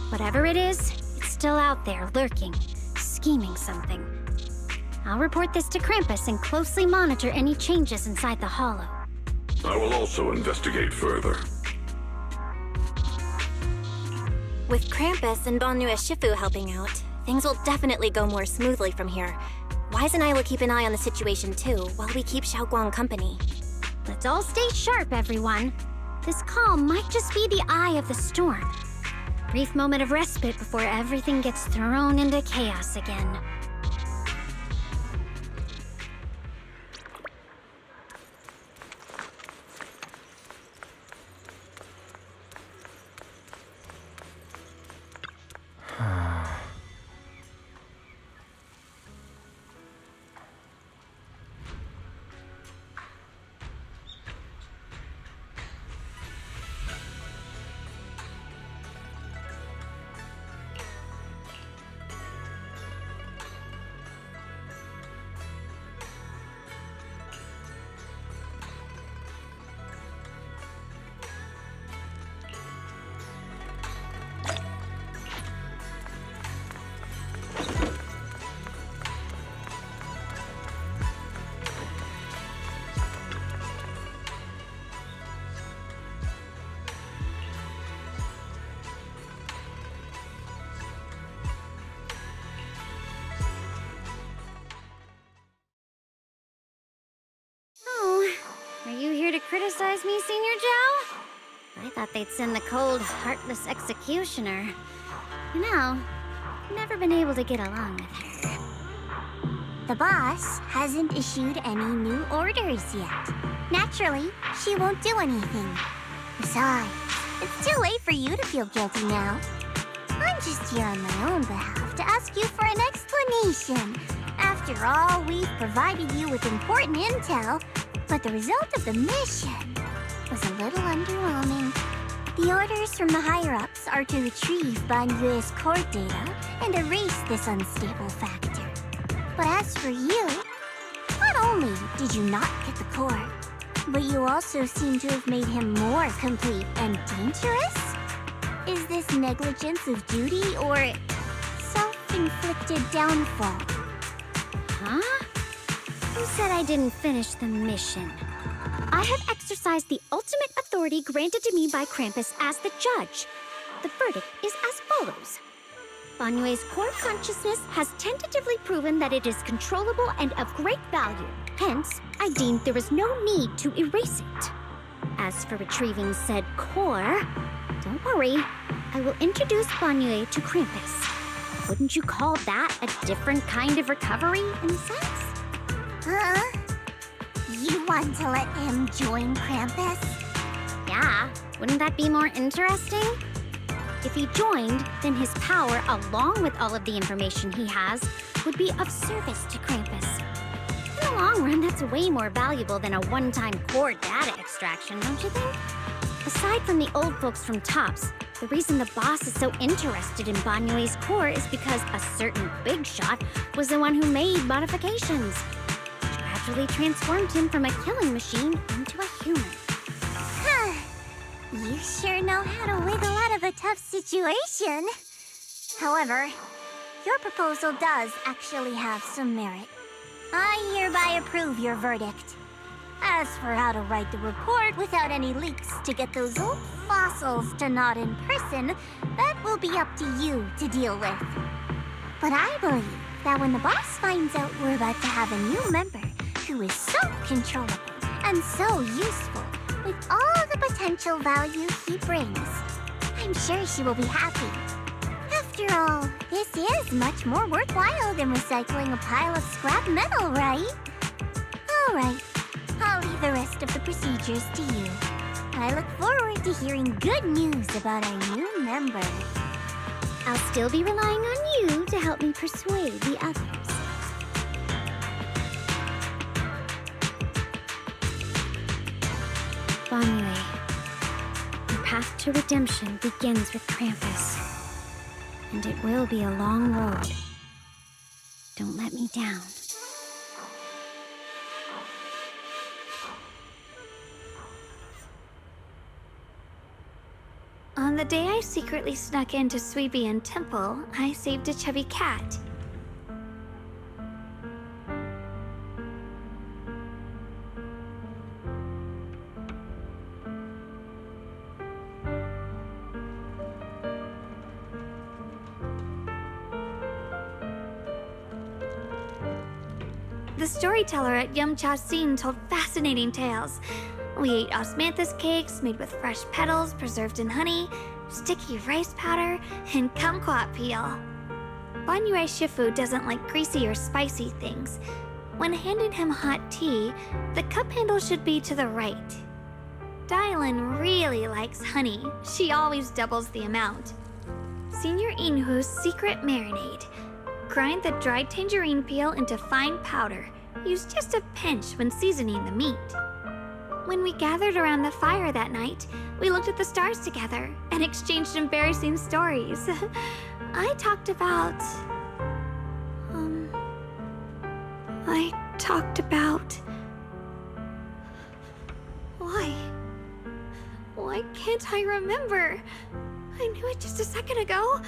Whatever it is, it's still out there lurking, scheming something. I'll report this to Krampus and closely monitor any changes inside the Hollow. I will also investigate further. With Krampus and Banyu Shifu helping out, things will definitely go more smoothly from here. Wise and I will keep an eye on the situation too, while we keep Shiyuan company. Let's all stay sharp, everyone. This calm might just be the eye of the storm. Brief moment of respite before everything gets thrown into chaos again. Are you here to criticize me, Senior Joe? I thought they'd send the cold, heartless executioner. You know, I've never been able to get along with her. The boss hasn't issued any new orders yet. Naturally, she won't do anything. Besides, it's too late for you to feel guilty now. I'm just here on my own behalf to ask you for an explanation. After all, we've provided you with important intel, but the result of the mission was a little underwhelming. The orders from the higher-ups are to retrieve Banyue's core data and erase this unstable factor. But as for you, not only did you not get the core, but you also seem to have made him more complete and dangerous? Is this negligence of duty or self-inflicted downfall? Huh? Who said I didn't finish the mission? I have exercised the ultimate authority granted to me by Krampus as the judge. The verdict is as follows. Banyue's core consciousness has tentatively proven that it is controllable and of great value. Hence, I deemed there was no need to erase it. As for retrieving said core, don't worry. I will introduce Banyue to Krampus. Wouldn't you call that a different kind of recovery, in a sense? You want to let him join Krampus? Yeah, wouldn't that be more interesting? If he joined, then his power, along with all of the information he has, would be of service to Krampus. In the long run, that's way more valuable than a one-time core data extraction, don't you think? Aside from the old folks from TOPS, the reason the boss is so interested in Banyue's core is because a certain big shot was the one who made modifications. Gradually transformed him from a killing machine into a human. You sure know how to wiggle out of a tough situation. However, your proposal does actually have some merit. I hereby approve your verdict. As for how to write the report without any leaks to get those old fossils to nod in person, that will be up to you to deal with. But I believe that when the boss finds out we're about to have a new member who is so controllable and so useful, with all the potential value he brings, I'm sure she will be happy. After all, this is much more worthwhile than recycling a pile of scrap metal, right? All right, I'll leave the rest of the procedures to you. I look forward to hearing good news about our new member. I'll still be relying on you to help me persuade the others. Banyue, your path to redemption begins with Krampus. And it will be a long road. Don't let me down. On the day I secretly snuck into Suibian Temple, I saved a chubby cat. The storyteller at Yumcha Scene told fascinating tales. We ate osmanthus cakes made with fresh petals preserved in honey, sticky rice powder, and kumquat peel. Banyue Shifu doesn't like greasy or spicy things. When handing him hot tea, the cup handle should be to the right. Dylan really likes honey. She always doubles the amount. Senior Inhu's secret marinade. Grind the dried tangerine peel into fine powder. Use just a pinch when seasoning the meat. When we gathered around the fire that night, we looked at the stars together and exchanged embarrassing stories. I talked about... Why can't I remember? I knew it just a second ago.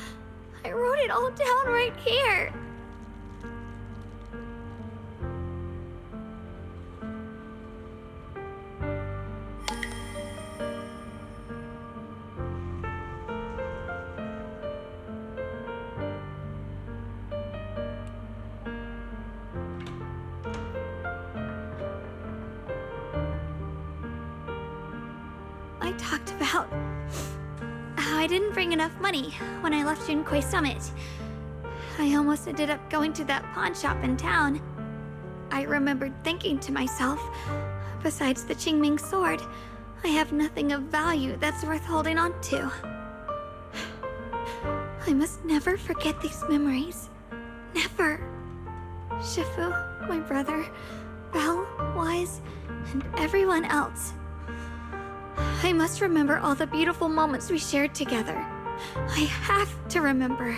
I wrote it all down right here. I talked about how I didn't bring enough money when I left Junquei Summit. I almost ended up going to that pawn shop in town. I remembered thinking to myself, besides the Qingming sword, I have nothing of value that's worth holding on to. I must never forget these memories. Never. Shifu, my brother, Belle, Wise, and everyone else. I must remember all the beautiful moments we shared together. I have to remember.